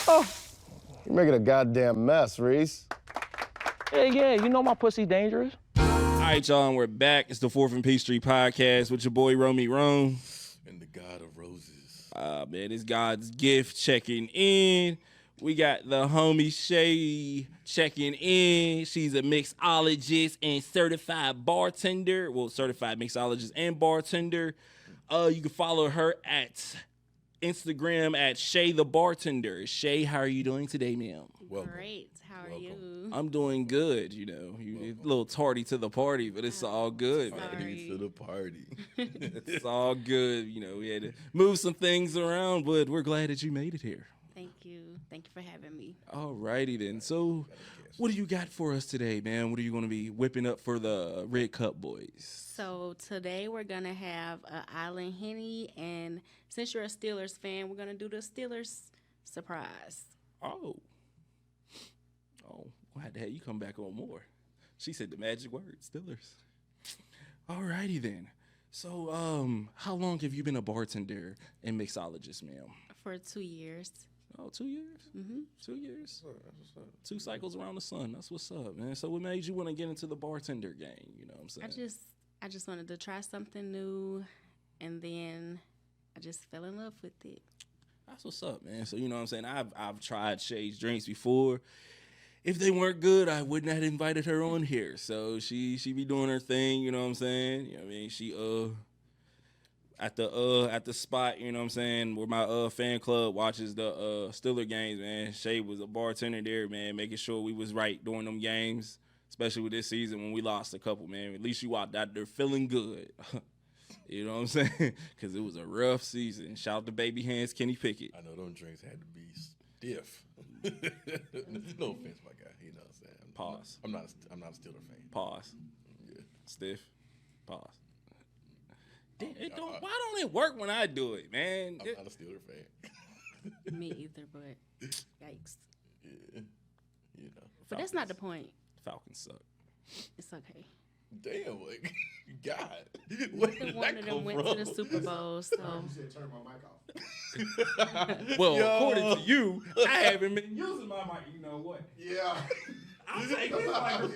Oh, you're making a goddamn mess, Reese. Yeah, you know my pussy dangerous. All right, y'all, and we're back. It's the 4th and Peachtree podcast with your boy, Romy Rome. And the God of Roses. Man, it's God's gift checking in. We got the homie Shay checking in. She's a mixologist and certified bartender. Well, certified mixologist and bartender. You can follow her at Instagram at Shay the Bartender. Shay, how are you doing today, ma'am? Welcome. Great. How are you? I'm doing good. You're a little tardy to the party, but it's all good, man. Party to the party. It's all good. We had to move some things around, but we're glad that you made it here. Thank you. Thank you for having me. All righty then. So, what do you got for us today, man? What are you going to be whipping up for the Red Cup boys? So today we're going to have an Island Henny, and since you're a Steelers fan, we're going to do the Steelers surprise. Oh, why the hell you come back on more? She said the magic word, Steelers. All righty then. So, how long have you been a bartender and mixologist, ma'am? For 2 years. Oh, 2 years? Mm-hmm. 2 years? 2 cycles around the sun. That's what's up, man. So what made you want to get into the bartender game? You know what I'm saying? I just wanted to try something new, and then I just fell in love with it. That's what's up, man. So you know what I'm saying? I've tried Shay's drinks before. If they weren't good, I wouldn't have invited her on here. So she be doing her thing, you know what I'm saying? You know what I mean? She at the spot, you know what I'm saying, where my fan club watches the Steeler games, man. Shay was a bartender there, man, making sure we was right during them games, especially with this season when we lost a couple, man. At least you out there feeling good. You know what I'm saying? Because it was a rough season. Shout out to Baby Hands, Kenny Pickett. I know them drinks had to be stiff. No offense, my guy. You know what I'm saying? Pause. I'm not a Steeler fan. Pause. Yeah. Stiff. Pause. Damn, why don't it work when I do it, man? I'm not a Steeler fan. Me either, but yikes. Yeah. But that's not the point. Falcons suck. It's okay. Damn, like, God. Where Neither did one that of them come went to the from? Super Bowl, so You said turn my mic off. Well, Yo. according to you, I haven't been using my mic. You know what? Yeah. I'll take his microphone.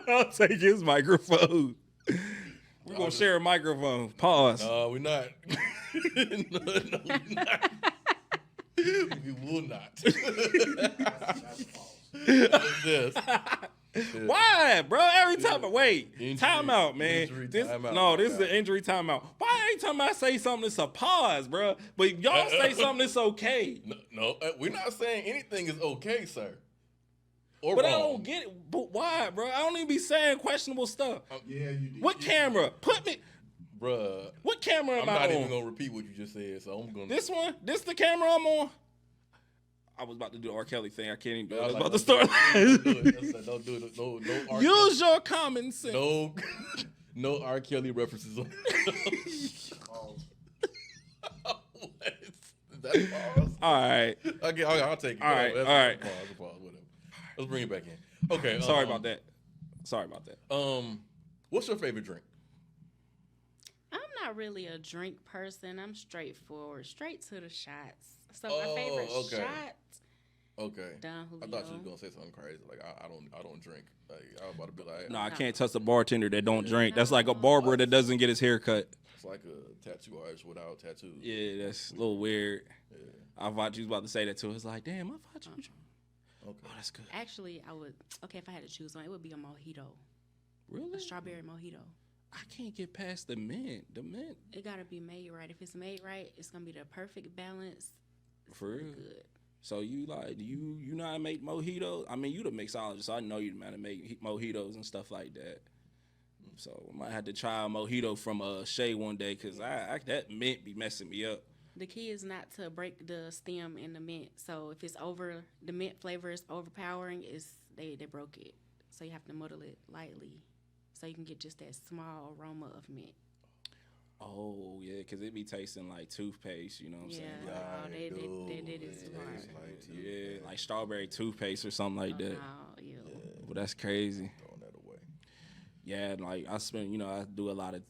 Yeah. I'll take his microphone. We're going to share a microphone. Pause. No, we're not. No, we're not. We will not. That's false. Yes. Why, bro? Every time, wait, Injury- timeout, man. injury This timeout. is the injury timeout. Why every time I say something, it's a pause, bro? But y'all say something, it's okay. No, we're not saying anything is okay, sir. Or But wrong. I don't get it. But why, bro? I don't even be saying questionable stuff. Yeah, you did. What camera? Put me. Bruh. What camera am I'm I not on? even gonna repeat what you just said, so I'm gonna. This one? This the camera I'm on? I was about to do the R. Kelly thing. I can't even do it. I was about to Don't start. do it. Don't do it. No R. Use your common sense. No, no R. Kelly references. On False. What? Is that pause? All right. Okay, I'll take it. All right, That's all right. Pause, whatever. Let's bring it back in. Okay. Sorry about that. Sorry about that. What's your favorite drink? I'm not really a drink person. I'm straightforward, straight to the shots. So Oh, my favorite okay. shot, Okay. Don Julio. I thought you was gonna say something crazy. Like I don't drink. Like I was about to be like, No, I can't touch a bartender that don't drink. That's like a barber that doesn't get his hair cut. it's like a tattoo artist without tattoos. Yeah, that's a little weird. Yeah. I thought you was about to say that too. It's like, damn, I thought you. Okay. Oh, that's good. Actually, I would. Okay, if I had to choose one, it would be a mojito, Really? a strawberry mojito. I can't get past the mint. The mint. It gotta be made right. If it's made right, it's gonna be the perfect balance. It's For really real? good. So you like, do you know how to make mojitos? I mean, you the mixologist, so I know you know how to make mojitos and stuff like that. So I might have to try a mojito from Shay one day, cause I that mint be messing me up. The key is not to break the stem in the mint. So if it's over, the mint flavor is overpowering. They broke it. So you have to muddle it lightly, so you can get just that small aroma of mint. Oh yeah, cause it be tasting like toothpaste. You know what I'm Yeah, saying? no, they did it smart. Yeah, like strawberry toothpaste or something like that. Oh, ew. Well, that's crazy. Throwing that away. Yeah, and like I do a lot of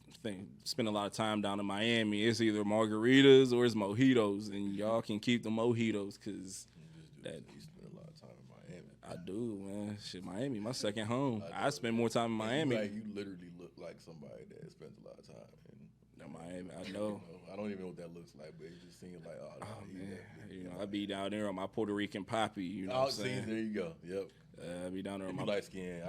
spend a lot of time down in Miami. It's either margaritas or it's mojitos, and y'all can keep the mojitos, cause You spend a lot of time in Miami. I do, man. Shit, Miami, my second home. I spend more time in Miami. You literally look like somebody that spends a lot of time in Miami, I know. You know, I don't even know what that looks like, but it just seems like, oh Man, you know, I be down there on my Puerto Rican poppy. You know what I'm see, saying? there you go. Yep. I be down there on You my. light skin.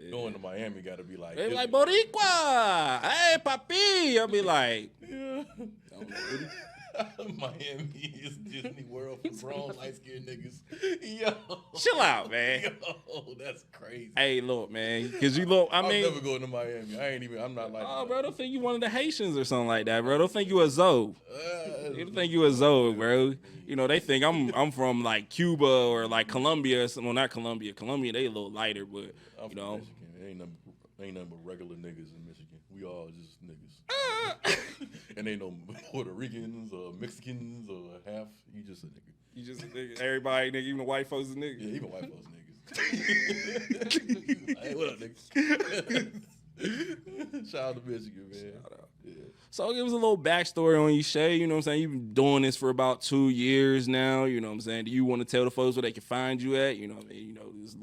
Going to Miami got to be like. They this. like Boricua, hey papi. I'll be like, Yeah. Miami is Disney World for grown light skinned niggas. Yo. chill out, man. Yo, that's crazy. Hey, look, man, cause you look. I I'm mean, never going to Miami. I'm not like. oh, bro, don't think you one of the Haitians or something like that, bro. Don't think you a Zoe. You don't think you a Zoe, bro. You know, they think I'm from like Cuba or like Colombia or something. Well, not Colombia. Colombia, they a little lighter, but I'm you from know. Michigan. Ain't nothing but regular niggas in Michigan. We all just niggas. And ain't no Puerto Ricans or Mexicans or half. You just a nigga. You just a nigga. Everybody, nigga, even the white folks is niggas. Yeah, even white folks niggas. Hey, what up, niggas? Shout out to Michigan, man. Shout out. Yeah. So give us a little backstory on you, Shay. You know what I'm saying? You've been doing this for about 2 years now. You know what I'm saying? Do you want to tell the folks where they can find you at? You know what I mean? You know, there's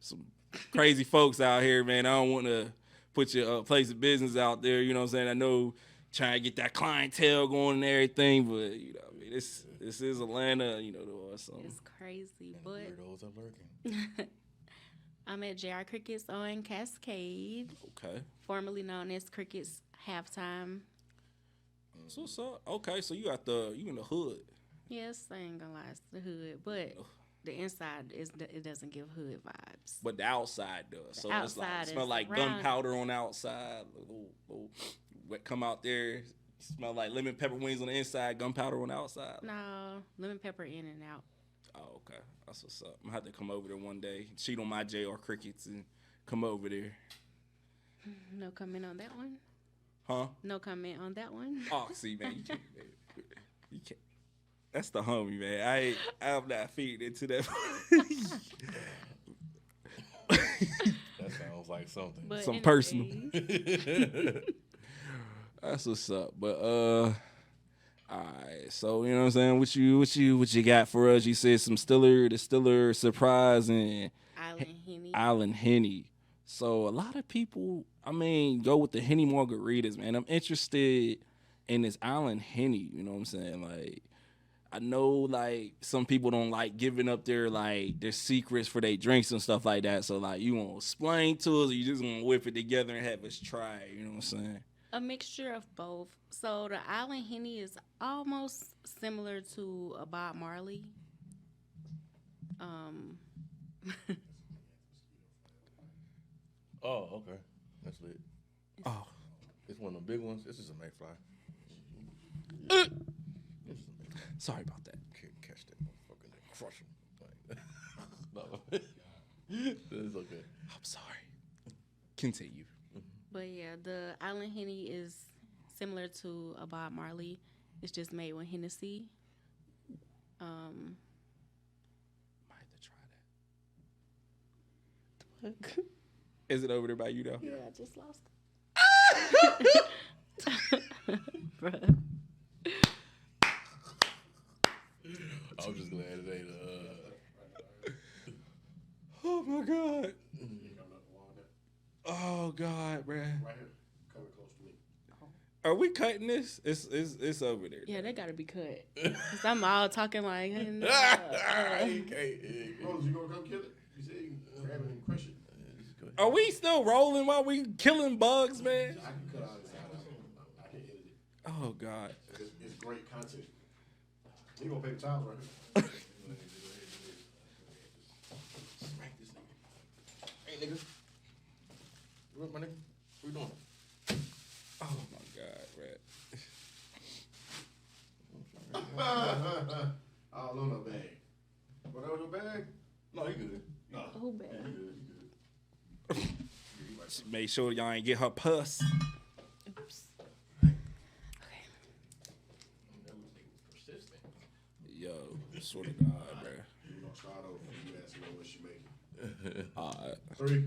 some crazy folks out here, man. I don't want to put your place of business out there. You know what I'm saying? I know trying to get that clientele going and everything, but you know, what I mean, this is Atlanta. You know, there are some. It's crazy, but Weirdos are lurking. I'm at JR Crickets on Cascade, Okay. formerly known as Crickets Halftime. So what's up? Okay, so you in the hood. Yes, I ain't gonna lie, it's the hood, but the inside it doesn't give hood vibes. But the outside does. So it's like outside smell is like round. gunpowder on the outside. Come out there, smell like lemon pepper wings on the inside, gunpowder on the outside. No, lemon pepper in and out. Oh, okay. That's what's up. I'm gonna have to come over there one day, cheat on my JR Crickets and come over there. No comment on that one. Huh? No comment on that one. Oh, see, man, you can't. That's the homie, man. I'm not feeding into that. That sounds like something. But Some personal. anyways, That's what's up. But all right. So you know what I'm saying? What you got for us? You said the Stiller surprise and Island Henny. So a lot of people, go with the Henny margaritas, man. I'm interested in this Island Henny. You know what I'm saying? Like, I know like some people don't like giving up their secrets for their drinks and stuff like that. So like, you won't explain to us, or you just gonna whip it together and have us try it. You know what I'm saying? A mixture of both. So the Island Henny is almost similar to a Bob Marley. Oh, okay. That's lit. Oh, It's one of the big ones. This is a mayfly. sorry about that. Can't catch that motherfucker and crush him. Like, no. It's okay. I'm sorry. Continue. But yeah, the Island Henny is similar to a Bob Marley. It's just made with Hennessy. Might have to try that. Is it over there by you though? Yeah, I just lost it. Bruh. I'm just glad it ain't Oh my god. Oh god, bruh. Right here. Coming close to me. Are we cutting this? It's over there. Yeah, that gotta be cut. Cause I'm all talking like, He can't. Rose, you gonna come kill it? You said you can grab it and crush it. Are we still rolling while we killing bugs, man? I can cut all this out. I can edit it. Oh god. It's great content. You gonna pay the towels right here? Smack this nigga. Hey, nigga. What up, my nigga? What you doing? Oh my god, bruh. All on the bag. What, that was your bag? No, he good. No. oh bad. He good. Just make sure y'all ain't get her puss. Oops. That little nigga was persistent. Yo, swear to God, bruh. You gonna start over. You asking her what she making. Alright. 3,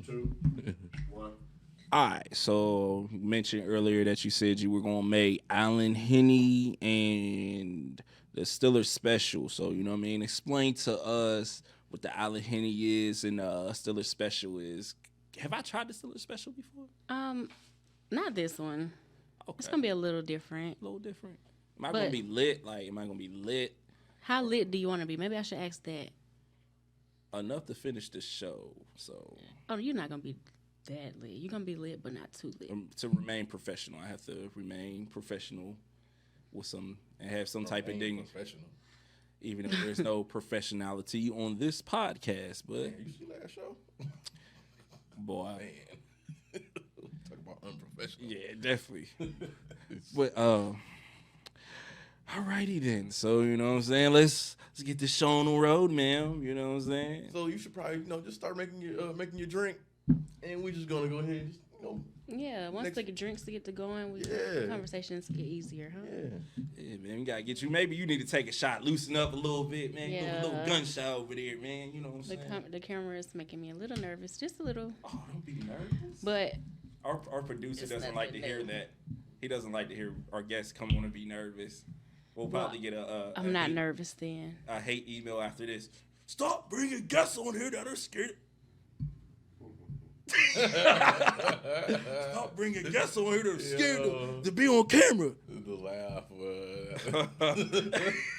2, 1. Alright, so you mentioned earlier that you said you were gonna make Island Henny and the Stiller Special. So, you know what I mean? Explain to us what the Island Henny is and Stiller Special is. Have I tried the Stiller Special before? Not this one. Okay. It's gonna be a little different. A little different. Am I gonna be lit? Like, am I gonna be lit How lit do you want to be? Maybe I should ask that. enough to finish the show? So Oh, you're not gonna be that lit. You're gonna be lit, but not too lit. to remain professional, I have to remain professional with some and have some type of dignity. Professional. Even if there's no professionality on this podcast, but Man, you see last show? boy, Man. Talk about unprofessional. yeah, definitely. But alrighty then. So you know what I'm saying. Let's get this show on the road, man. You know what I'm saying. So you should probably, just start making your drink, and we're just gonna go ahead and just, Yeah, once Next- the drinks get to going, Yeah. conversations get easier, huh? Yeah, man, we gotta get you. Maybe you need to take a shot, loosen up a little bit, man. Yeah. Do a little gunshot over there, man. You know what I'm saying. The camera is making me a little nervous, just a little. Oh, don't be nervous. But Our producer It's doesn't like to nothing hear new. that. He doesn't like to hear our guests come on and be nervous. We'll probably get I'm not nervous then. a hate email after this. Stop bringing guests on here that are scared. Stop bringing guests on here that are scared to be on camera. The laugh.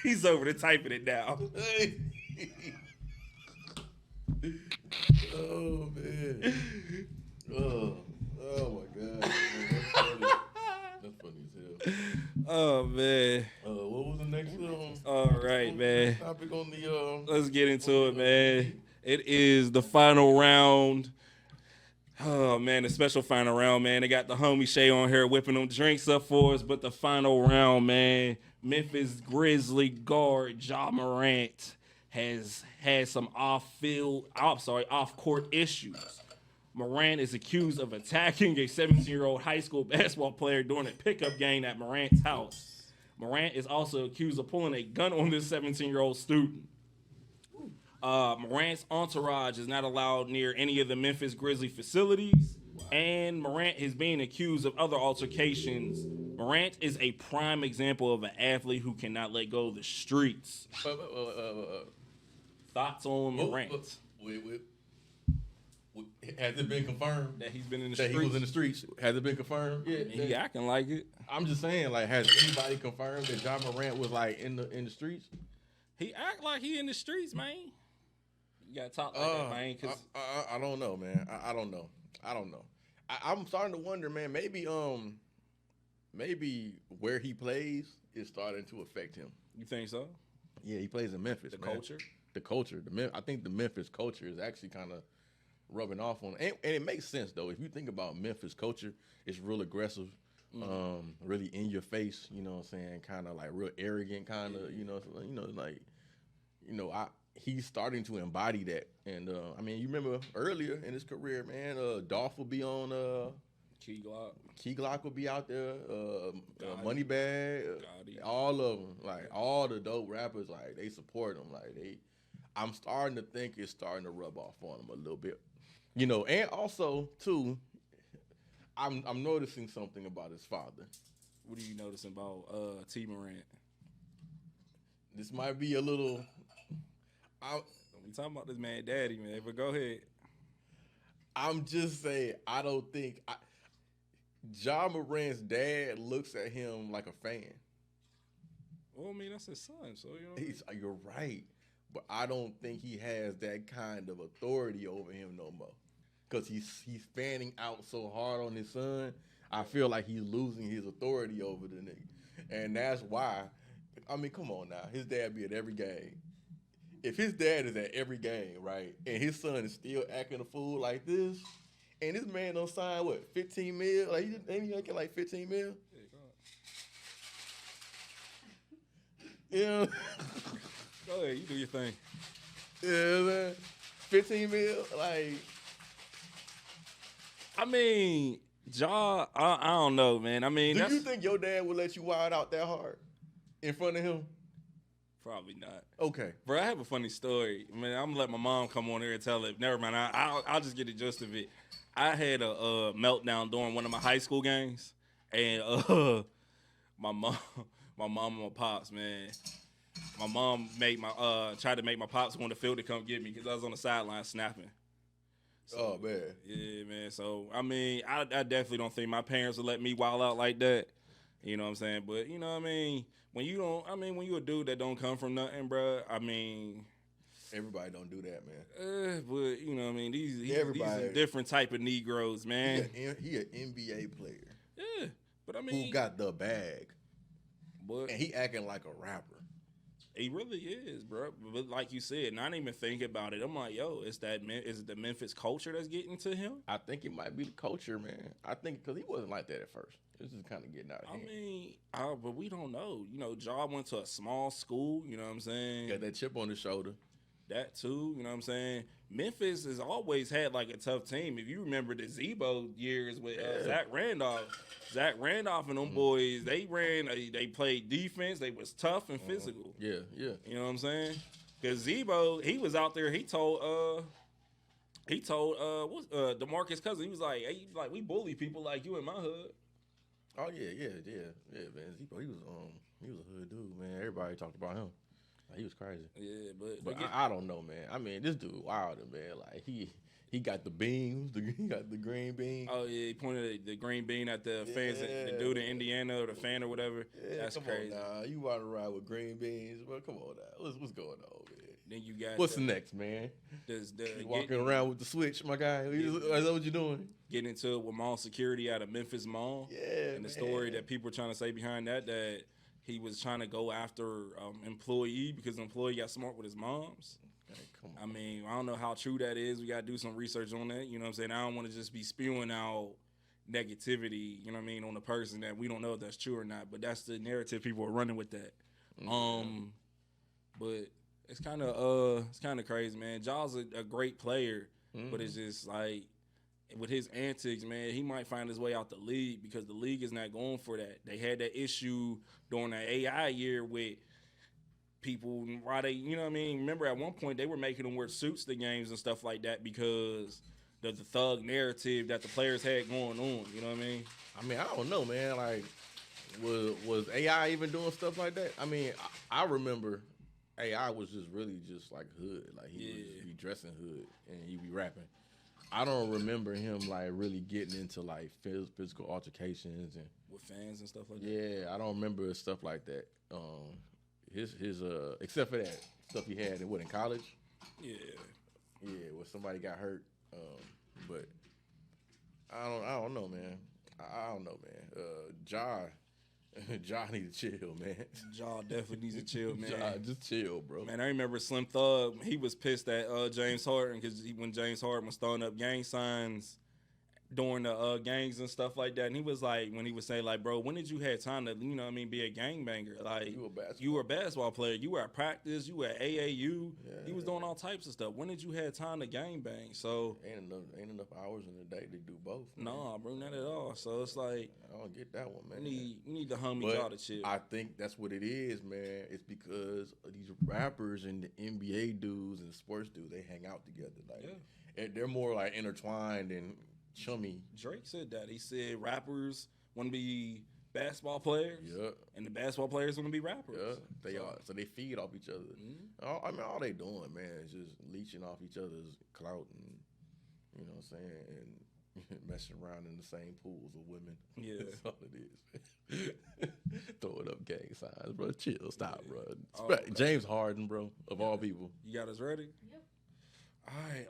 He's over there typing it down. Oh man. Oh my god. That's funny as hell. Oh man. What was the next All right, man. topic on the Let's get into it, man. It is the final round. Oh man, the special final round, man. They got the homie Shay on here whipping them drinks up for us, but the final round, man. Memphis Grizzly guard Ja Morant has had some off-court issues. Morant is accused of attacking a 17-year-old high school basketball player during a pickup game at Morant's house. Morant is also accused of pulling a gun on this 17-year-old student. Morant's entourage is not allowed near any of the Memphis Grizzlies facilities, and Morant is being accused of other altercations. Morant is a prime example of an athlete who cannot let go of the streets. Thoughts on Morant? Has it been confirmed That he's been in the that streets? he was in the streets? Has it been confirmed? Yeah. He acting like it. I'm just saying, like, has anybody confirmed that John Morant was like in the streets? He act like he in the streets, man. You gotta talk like that, man. Cause I don't know, man. I don't know. I'm starting to wonder, man. Maybe where he plays is starting to affect him. you think so? Yeah, he plays in Memphis. The man. culture. The culture. I think the Memphis culture is actually kind of rubbing off on, and it makes sense though. If you think about Memphis culture, it's real aggressive, really in your face. You know what I'm saying? Kind of like real arrogant, kind of. He's starting to embody that. And I mean, you remember earlier in his career, man, Dolph would be on. Key Glock. Key Glock would be out there. Moneybag, all of them, like all the dope rappers, like they support him. Like I'm starting to think it's starting to rub off on him a little bit, you know. And also too, I'm noticing something about his father. What are you noticing about T. Morant? This might be a little. We talking about this man, daddy, man. But go ahead. I'm just saying, I don't think John Morant's dad looks at him like a fan. Well, I mean, that's his son, so you know. You're right, but I don't think he has that kind of authority over him no more. Because he's fanning out so hard on his son, I feel like he's losing his authority over the nigga. And that's why, I mean, come on now. His dad be at every game. If his dad is at every game, right, and his son is still acting a fool like this, and this man don't sign, what, 15 mil? Like, ain't he making like 15 mil? Yeah. Go ahead, you do your thing. Yeah, man. 15 mil? Like, I mean, I don't know, man. I mean, do you think your dad would let you wild out that hard in front of him? Probably not. Okay. Bro, I have a funny story. Man, I'm going to let my mom come on here and tell it. Never mind. I'll just get the gist of it. I had a meltdown during one of my high school games. And my mom and my pops, man. My mom tried to make my pops go on the field to come get me because I was on the sideline snapping. So, oh, man. Yeah, man. So, I mean, I definitely don't think my parents would let me wild out like that. You know what I'm saying? But, you know what I mean? When you a dude that don't come from nothing, bro, I mean. Everybody don't do that, man. But, you know what I mean? These Everybody. are different type of Negroes, man. He an NBA player. Yeah, but I mean. Who got the bag. But and he acting like a rapper. He really is, bro. But like you said, and I didn't even think about it. I'm like, yo, is it the Memphis culture that's getting to him? I think it might be the culture, man. I think because he wasn't like that at first. This is kind of getting out of hand. I mean, but we don't know. You know, Ja went to a small school. You know what I'm saying? Got that chip on his shoulder. That too. You know what I'm saying? Memphis has always had like a tough team. If you remember the Zebo years with Zach Randolph and them boys, they played defense. They was tough and physical. Yeah. You know what I'm saying? Because Zebo, he was out there. He told DeMarcus Cousins, he was like, hey, we bully people like you in my hood. Oh yeah, man. Zebo, he was a hood dude, man. Everybody talked about him. Like, he was crazy. Yeah, but I don't know, man. I mean, this dude wild, man. Like he got the beams. He got the green bean. Oh yeah, he pointed the green bean at the fans, the dude in Indiana or the fan or whatever. Yeah, that's come crazy. on now. You want to ride with green beans? Well, come on now. What's going on, man? Then you got what's next, man? You walking around with the switch, my guy. Is that what you're doing? Getting into it with mall security at a Memphis mall. Yeah, and the story that people are trying to say behind that he was trying to go after employee because the employee got smart with his moms. Okay, come on. I mean, I don't know how true that is. We got to do some research on that. You know what I'm saying? I don't want to just be spewing out negativity, you know what I mean, on the person that we don't know if that's true or not. But that's the narrative people are running with that. But it's kind of crazy, man. Ja's a great player, but it's just like with his antics, man, he might find his way out the league because the league is not going for that. They had that issue during the AI year with people and why they, you know what I mean? Remember at one point they were making them wear suits to games and stuff like that because of the thug narrative that the players had going on. You know what I mean? I mean, I don't know, man. Like, was AI even doing stuff like that? I mean, I remember AI was just really just like hood. Like he would be dressing hood and he be rapping. I don't remember him like really getting into like physical altercations and With fans and stuff like that. yeah, I don't remember stuff like that. His except for that stuff he had in college. Yeah. Where somebody got hurt. But I don't know, man. I don't know, man. Ja need to chill, man. Ja definitely needs to chill, man. Ja, just chill, bro. Man, I remember Slim Thug. He was pissed at James Harden because when James Harden was throwing up gang signs during the gangs and stuff like that, and he was like, when he was saying like, bro, when did you have time to, you know what I mean, be a gangbanger? Like, you were a basketball player. You were at practice. You were at AAU. He was doing all types of stuff. When did you have time to gangbang? So ain't enough hours in the day to do both. Man. Nah, bro, not at all. So it's like I don't get that one, man. We need the homie y'all to chill. I think that's what it is, man. It's because of these rappers and the NBA dudes and the sports dudes, they hang out together. Like, they're more like intertwined and chummy. Drake said that. He said rappers want to be basketball players. And the basketball players want to be rappers. They are. So they feed off each other. I mean, all they doing, man, is just leeching off each other's clout and, you know what I'm saying, and messing around in the same pools of women. Yeah. That's all it is. Throwing up gang signs, bro. Chill. Stop, bro. James Harden, bro, of all people. You got us ready? Yep. All right.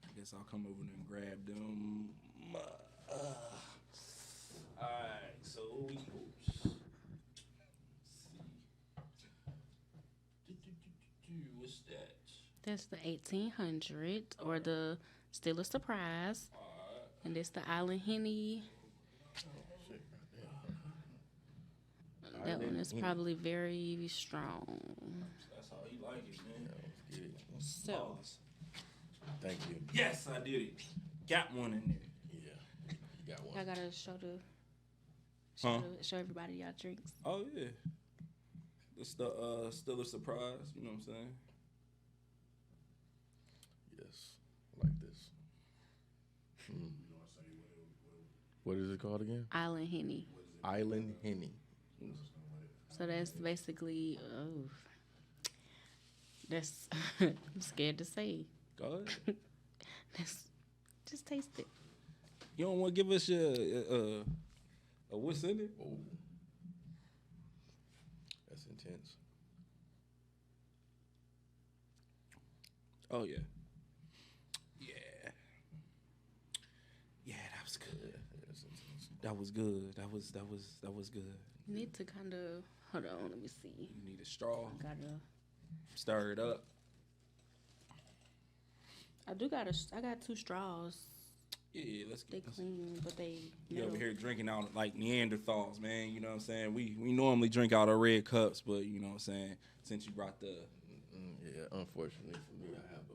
I guess I'll come over there and grab them. All right. So we go. What's that? That's the 1800 or the Still a Surprise. And it's the Island Henny. That one is probably very strong. That's how you like it, man. So, thank you. Yes, I did it. Got one in there. Yeah, you got one. I gotta show everybody y'all drinks. Oh yeah. It's the Still a Surprise. You know what I'm saying? Yes, I like this. What is it called again? Island Henny. Island Henny. So that's basically, that's, I'm scared to say. Go ahead. Just taste it. You don't want to give us your what's in it? Oh, that's intense. Oh yeah. Yeah, that was good. That was good. That was good. You need to kind of, hold on, let me see. You need a straw. Gotta stir it up. I got 2 straws. Yeah, let's get They clean, but they You over here drinking out like Neanderthals, man. You know what I'm saying? We normally drink out of red cups, but you know what I'm saying? Since you brought the yeah, unfortunately for me, I have a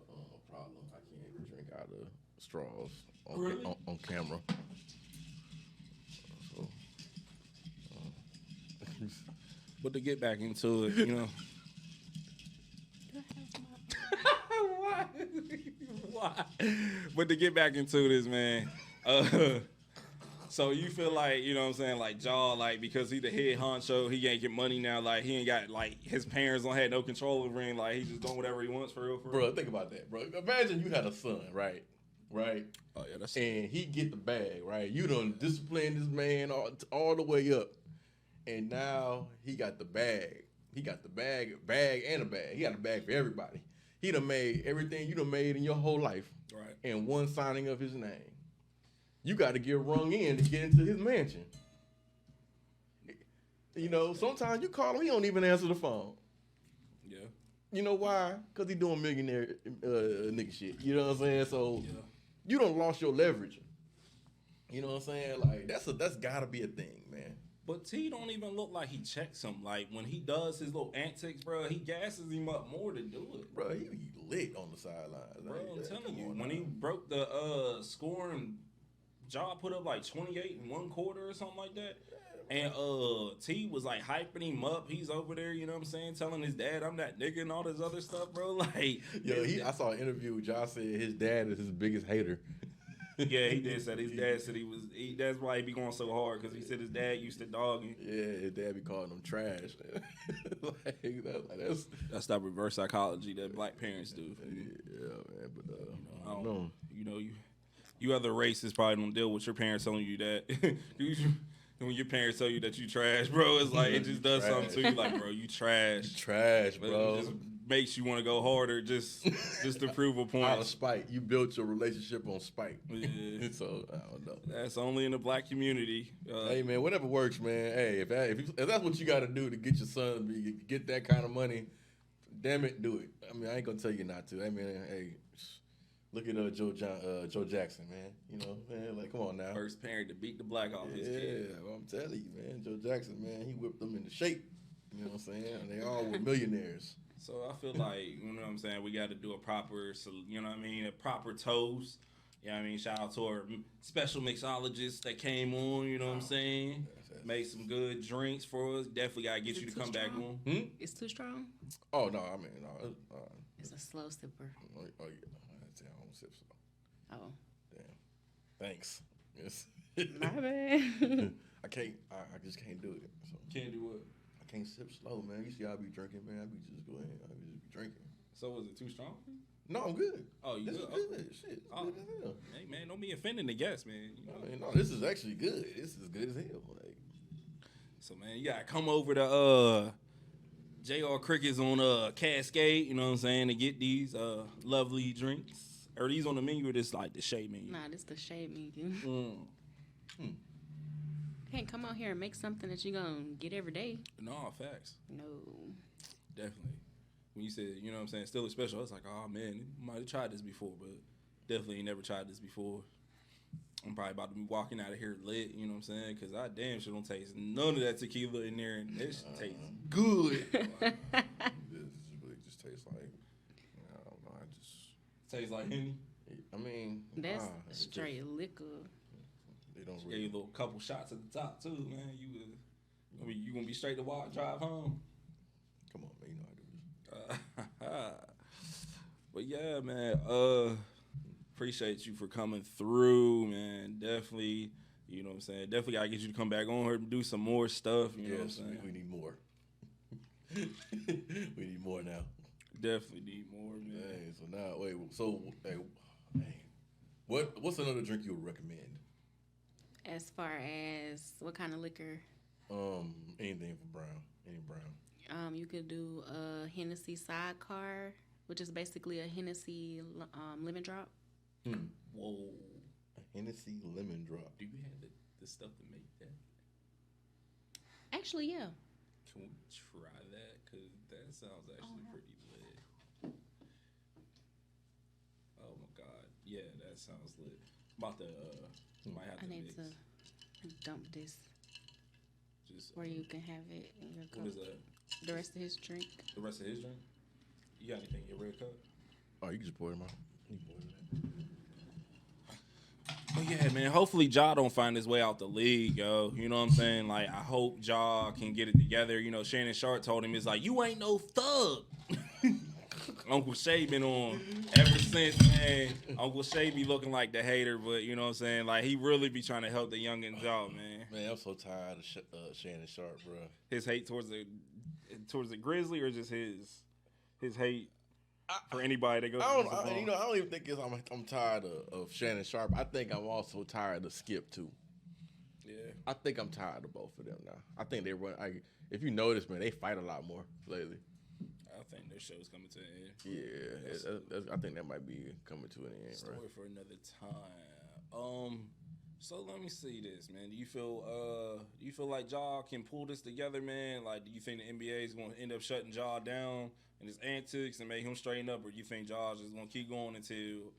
problem. I can't drink out of straws on, Really? on camera. So, but to get back into it, you know. Why? But to get back into this, man. So you feel like, you know what I'm saying, like Ja, like because he the head honcho, he ain't get money now, like he ain't got like his parents don't have no control over him, like he just doing whatever he wants for real. Bro, think about that, bro. Imagine you had a son, right? Oh yeah, that's and he get the bag, right? You done discipline this man all the way up, and now he got the bag. He got the bag and a bag. He got a bag for everybody. He done made everything you done made in your whole life, right? In one signing of his name. You got to get rung in to get into his mansion. You know, sometimes you call him, he don't even answer the phone. Yeah. You know why? Because he doing millionaire nigga shit. You know what I'm saying? So you done lost your leverage. You know what I'm saying? Like that's gotta be a thing, man. But T don't even look like he checks him. Like when he does his little antics, bro, he gasses him up more to do it. Bro, he be lit on the sidelines. Bro, I'm telling you, when he broke the scoring, Ja put up like 28 in one quarter or something like that. And T was like hyping him up. He's over there, you know what I'm saying, telling his dad, I'm that nigga and all this other stuff, bro. Like, Yo, I saw an interview with Josh said his dad is his biggest hater. yeah, he did say his dad said that's why he be going so hard, because he said his dad used to dog him. Yeah, his dad be calling him trash. That's that reverse psychology that black parents do. Yeah, man, but I don't know. You other races probably don't deal with your parents telling you that. When your parents tell you that you trash, bro, it's like it just does something to you. Like, bro, you trash. You trash, bro. It just makes you want to go harder just to prove a point. Out of spite. You built your relationship on spite. Yeah. So, I don't know. That's only in the black community. Hey, man, whatever works, man. Hey, if that's what you got to do to get your son to get that kind of money, damn it, do it. I mean, I ain't going to tell you not to. I mean, hey, look at Joe Jackson, man. You know, man, like, come on now. First parent to beat the black off his kid. Yeah, well, I'm telling you, man. Joe Jackson, man, he whipped them into shape. You know what I'm saying? And they all were millionaires. So I feel like, you know what I'm saying, we got to do a proper, you know what I mean, a proper toast. You know what I mean? Shout out to our special mixologist that came on, you know what I'm saying? Made some good drinks for us. Definitely got to get you to come back on. It's too strong? Oh, no, I mean, no. It's a slow sipper. Oh, yeah. I don't sip slow. Oh. Damn. Thanks. Yes. My bad. I just can't do it. So. Can't do what? I can't sip slow, man. You see, I be drinking, man. I be just drinking. So was it too strong? No, I'm good. Oh, you this good? is good. Shit, it's good as hell. Hey, man, don't be offending the guests, man. You know? I mean, no, this is actually good. This is good as hell. Like, so, man, you got to come over to JR Crickets on Cascade, you know what I'm saying, to get these lovely drinks. Are these on the menu or this like the shade menu? Nah, this the shade menu. Can't come out here and make something that you're going to get every day. No, facts. No. Definitely. When you said, you know what I'm saying, still a special, I was like, oh, man, might have tried this before, but definitely ain't never tried this before. I'm probably about to be walking out of here lit, you know what I'm saying, because I damn sure don't taste none of that tequila in there, and this tastes good. this really just tastes like, I don't know, Tastes like Henny. I mean, That's straight liquor. They don't Gave really. you a little couple shots at the top, too, man. You gonna be straight to drive home. Come on, man, you know how to do this. But yeah, man, appreciate you for coming through, man. Definitely, you know what I'm saying. Definitely gotta get you to come back on here and do some more stuff. You know what I'm saying. We need more. We need more now. Definitely need more, man. Hey, so now wait. So hey, what's another drink you would recommend? As far as what kind of liquor? Anything for brown. Any brown. You could do a Hennessy sidecar, which is basically a Hennessy lemon drop. Whoa. A Hennessy lemon drop. Do you have the stuff to make that? Actually, yeah. Can we try that? Because that sounds actually pretty lit. Oh, my God. Yeah, that sounds lit. About to, might have to I need mix. to dump this Just, where you can have it in your cup. what is that? The rest of his drink. The rest of his drink? You got anything in your red cup? Oh, you can just pour them out. You can pour them out. But yeah, man, hopefully Ja don't find his way out the league, yo. You know what I'm saying? Like, I hope Ja can get it together. You know, Shannon Sharp told him, it's like, you ain't no thug. Uncle Shay been on ever since, man. Uncle Shay be looking like the hater, but you know what I'm saying? Like, he really be trying to help the youngins out, man. Man, I'm so tired of Shannon Sharp, bro. His hate towards the Grizzly, or just his hate for anybody that goes I to the don't even think I'm tired of Shannon Sharp. I think I'm also tired of Skip too. Yeah. I think I'm tired of both of them now. I think they run. If you notice, man, they fight a lot more lately. I think their show's coming to an end. Yeah, I think that might be coming to an end. Story Right? for another time. So let me see this, man. Do you feel like Ja can pull this together, man? Like, do you think the NBA is going to end up shutting Ja down and his antics and make him straighten up, or do you think Ja's just going to keep going until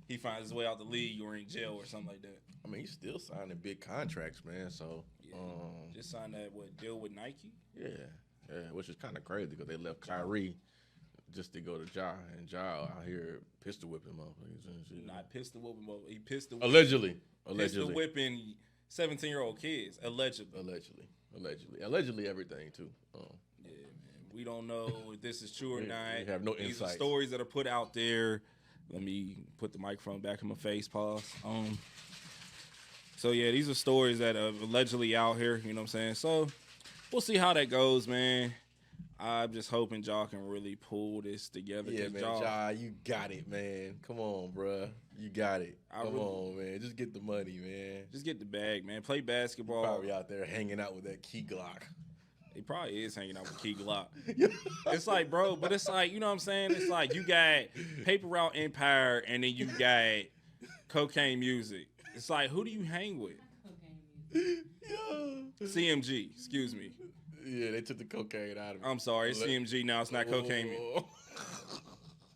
he finds his way out the league or in jail or something like that? I mean, he's still signing big contracts, man. So, Yeah. Just signed that deal with Nike? yeah, which is kind of crazy because they left Kyrie just to go to Ja, and Ja out here pistol whipping motherfuckers and shit. Not pistol whipping, but he pistol Allegedly. whipping 17-year-old kids, allegedly. Allegedly everything too. Yeah, man. We don't know if this is true or not. We have no These are insights. stories that are put out there. Let me put the microphone back in my face. Pause. So yeah, these are stories that are allegedly out here. You know what I'm saying? So we'll see how that goes, man. I'm just hoping y'all can really pull this together. Yeah, man, Ja, you got it, man. Come on, bruh. You got it. Come on, man. Just get the money, man. Just get the bag, man. Play basketball. Probably out there hanging out with that key Glock. He probably is hanging out with Key Glock. It's like, bro, but it's like, you know what I'm saying? It's like you got Paper Route Empire and then you got Cocaine Music. It's like, who do you hang with? CMG, excuse me. Yeah, they took the cocaine out of it. I'm sorry, it's CMG now. It's not cocaine. Oh.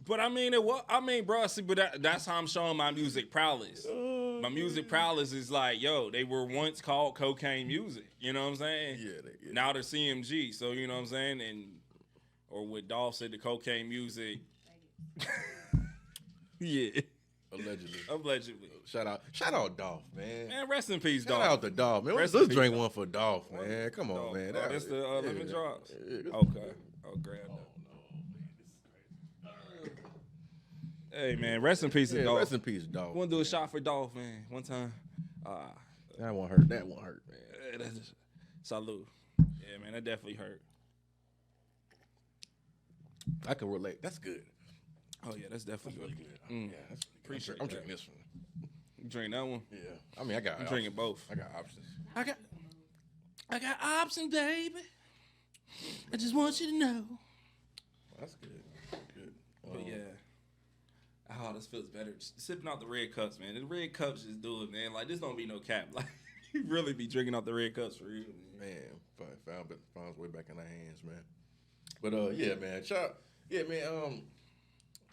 But I mean, bro, see, but that's how I'm showing my music prowess. My music prowess is like, yo, they were once called Cocaine Music. You know what I'm saying? Yeah. Now they're CMG. So you know what I'm saying? Or what Dolph said, the Cocaine Music. Yeah. Allegedly. Shout out Dolph, man. Man, rest in peace, Dolph. Shout out to Dolph, man. Rest Let's in peace, drink one for Dolph, man. Come on, Dolph. man. Oh, that's the lemon drops. Yeah. Okay. I'll grab that. Hey, man, rest in peace to Dolph. Rest in peace, Dolph. Want to do a shot for Dolph, man, one time. That won't hurt, man. Salute. Yeah, man, that definitely hurt. I can relate. That's good. Oh, yeah, that's definitely Really good. good. Yeah, that's Appreciate I'm that. drinking this one. You drink that one? Yeah. I mean, I got I'm drinking both. I got options. I got options, baby. I just want you to know. That's good. Good. But yeah. Oh, this feels better. Just sipping out the red cups, man. The red cups just do it, man. Like, this don't be no cap. Like, you really be drinking out the red cups for real, man. Man, found its way back in our hands, man. But yeah, man. Yeah, man.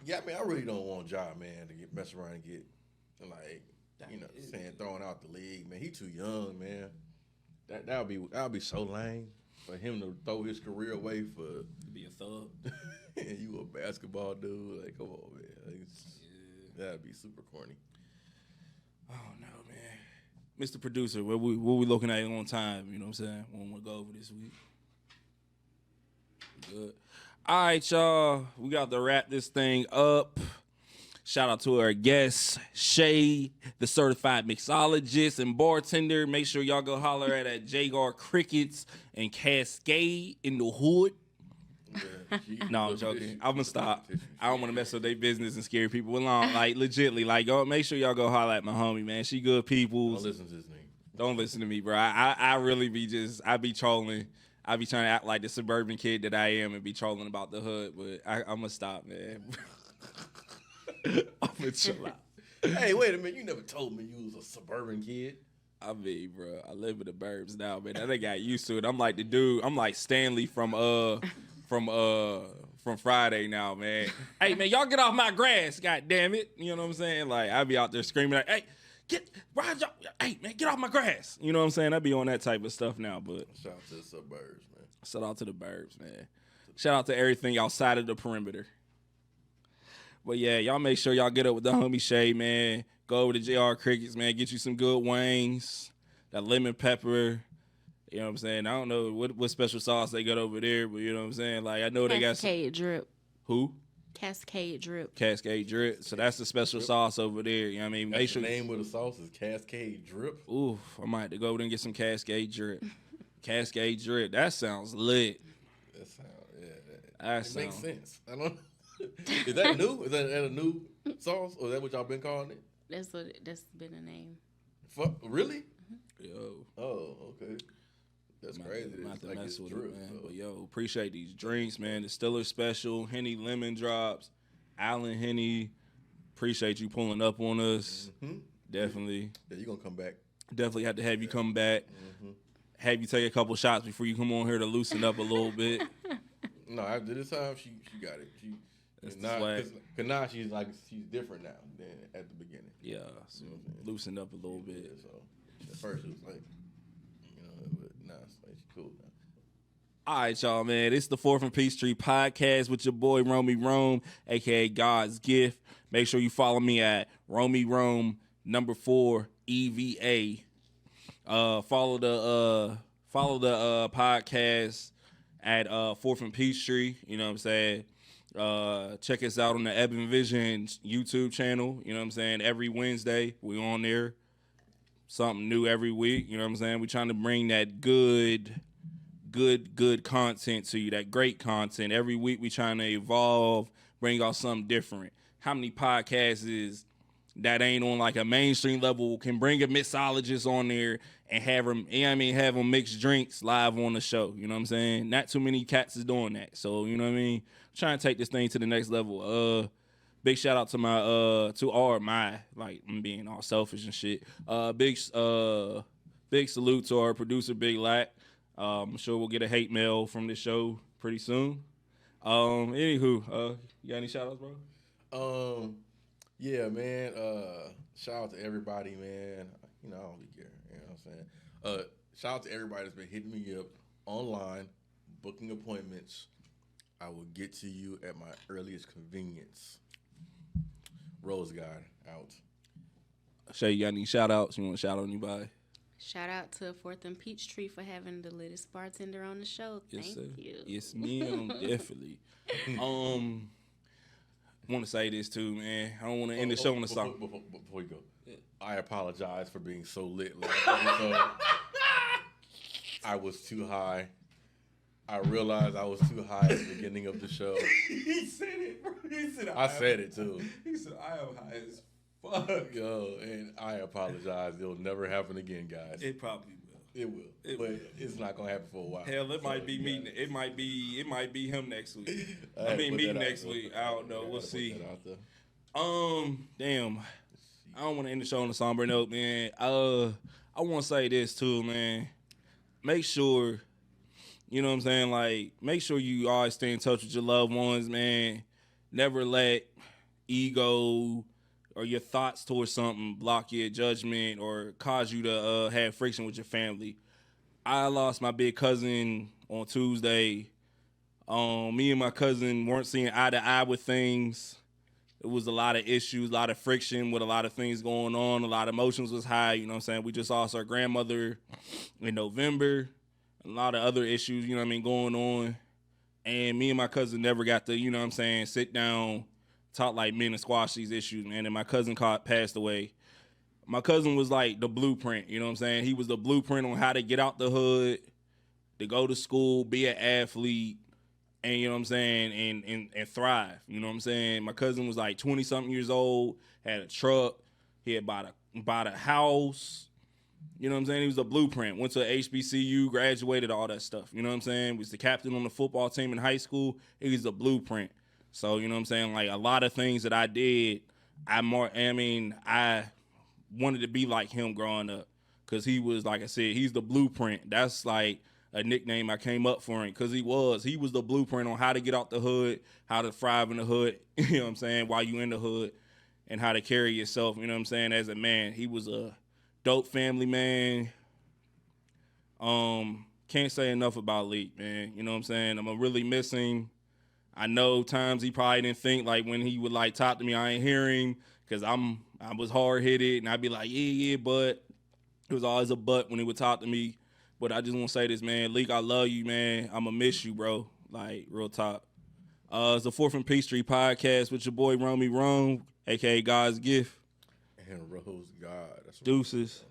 Yeah, I mean, I really don't want Ja, man, to mess around and get like, you know, throwing out the league, man. He too young, man. That'll be so lame for him to throw his career away for Be a thug. and you a basketball dude. Like, come on, man. Like, that'd be super corny. Oh no, man. Mr. Producer, what we looking at on time? You know what I'm saying? What we go over this week? Good. All right, y'all. We got to wrap this thing up. Shout out to our guest, Shay, the certified mixologist and bartender. Make sure y'all go holler at Jagar Crickets and Cascade in the hood. Yeah, No, I'm joking. I'm gonna stop. I don't want to mess up their business and scare people along. Like, legitly, like, go make sure y'all go holler at my homie, man. She good people. Don't listen to his name. Don't listen to me, bro. I really be I be trolling. I be trying to act like the suburban kid that I am and be trolling about the hood, but I'm gonna stop, man. I'm gonna chill out. Hey, wait a minute. You never told me you was a suburban kid. I mean, bro, I live in the burbs now, man. I got used to it. I'm like the dude. I'm like Stanley from Friday now, man. Hey, man, y'all get off my grass, god damn it. You know what I'm saying? Like, I be out there screaming like, hey, hey, man, get off my grass. You know what I'm saying? I be on that type of stuff now, but Shout out to the suburbs, man. shout out to the burbs, man. Shout out to everything outside of the perimeter. But yeah, y'all make sure y'all get up with the homie Shay, man. Go over to JR Crickets, man. Get you some good wings, that lemon pepper. You know what I'm saying? I don't know what special sauce they got over there, but you know what I'm saying? Like, I know they got some. Cascade drip. Who? Cascade drip. Cascade drip. So that's the special sauce over there. You know what I mean? Make That's sure. the name of the sauce is Cascade Drip. Ooh, I might have to go over there and get some Cascade drip. Cascade drip. That sounds lit. That sounds, yeah. That Makes sounds. sense. I don't. Is that new? Is that a new sauce, or is that what y'all been calling it? That's been a name. Really? Yo. Oh, okay. That's crazy. Not It's to like mess it's with drip. it, man. So. But yo, appreciate these drinks, man. The Stiller Special, Henny Lemon Drops, Allen Henny. Appreciate you pulling up on us. Mm-hmm. Definitely. Yeah, you gonna come back? Definitely have to have you come back. Mm-hmm. Have you take a couple shots before you come on here to loosen up a little bit. No, after this time, she got it. That's the Cause swag. now she's different now than at the beginning. Yeah, so loosen up a little bit. Yeah, so at first it was like, but now it's like she's cool now. All right, y'all, man. It's the 4th and Peachtree podcast with your boy, Romy Rome, a.k.a. God's Gift. Make sure you follow me at Romy Rome, #4, EVA. Follow the podcast at 4th and Peachtree. You know what I'm saying? Check us out on the Eben Vision YouTube channel. You know what I'm saying? Every Wednesday we on there. Something new every week. You know what I'm saying? We trying to bring that good content to you. That great content. Every week we trying to evolve, bring out something different. How many podcasts is that ain't on like a mainstream level can bring a mixologist on there and have them, you know what I mean, have them mix drinks live on the show. You know what I'm saying? Not too many cats is doing that. So, you know what I mean? Trying to take this thing to the next level. Big shout out to I'm being all selfish and shit. Big salute to our producer, Big Lack. I'm sure we'll get a hate mail from this show pretty soon. Anywho, you got any shout outs, bro? Yeah, man. Shout out to everybody, man. You know, I don't really care. You know what I'm saying? Shout out to everybody that's been hitting me up online, booking appointments. I will get to you at my earliest convenience. Rose God out. Shay, you got any shout outs? You want to shout out anybody? Shout out to 4th and Peachtree for having the latest bartender on the show. Thank you. Yes, ma'am. Definitely. I want to say this too, man. I don't want to end the show on a song. Before you go, I apologize for being so lit last episode. I was too high. I realized I was too high at the beginning of the show. He said it, bro. I said it too. He said, I am high as fuck. Yo, and I apologize. It'll never happen again, guys. It probably will. It will, but it's not gonna happen for a while. Hell, it might be me. It might be him next week. Me next week. I don't know. We'll see. Damn. I don't want to end the show on a somber note, man. I want to say this too, man. Make sure, you know what I'm saying. Like, make sure you always stay in touch with your loved ones, man. Never let ego or your thoughts towards something block your judgment or cause you to have friction with your family. I lost my big cousin on Tuesday. Me and my cousin weren't seeing eye to eye with things. It was a lot of issues, a lot of friction with a lot of things going on. A lot of emotions was high, you know what I'm saying? We just lost our grandmother in November. A lot of other issues, you know what I mean, going on. And me and my cousin never got to, you know what I'm saying, sit down, talk like men and squash these issues, man. And my cousin passed away. My cousin was like the blueprint, you know what I'm saying? He was the blueprint on how to get out the hood, to go to school, be an athlete, and you know what I'm saying, and thrive. You know what I'm saying? My cousin was like 20-something years old, had a truck, he had bought a house. You know what I'm saying? He was a blueprint. Went to HBCU, graduated, all that stuff. You know what I'm saying? Was the captain on the football team in high school. He was a blueprint. So, you know what I'm saying? Like, a lot of things that I did, I wanted to be like him growing up. Because he was, like I said, he's the blueprint. That's like a nickname I came up for him. Because he was the blueprint on how to get out the hood, how to thrive in the hood, you know what I'm saying, while you in the hood, and how to carry yourself, you know what I'm saying, as a man. He was a dope family man. Can't say enough about Leak, man. You know what I'm saying? I'm really missing. I know times he probably didn't think, like, when he would, like, talk to me, I ain't hearing, because I was hard-headed, and I'd be like, yeah, but it was always a but when he would talk to me. But I just want to say this, man. Leak, I love you, man. I'm going to miss you, bro. Like, real talk. It's the 4th and Peachtree podcast with your boy, Romy Rome, a.k.a. God's Gift. And Rose God. That's Deuces.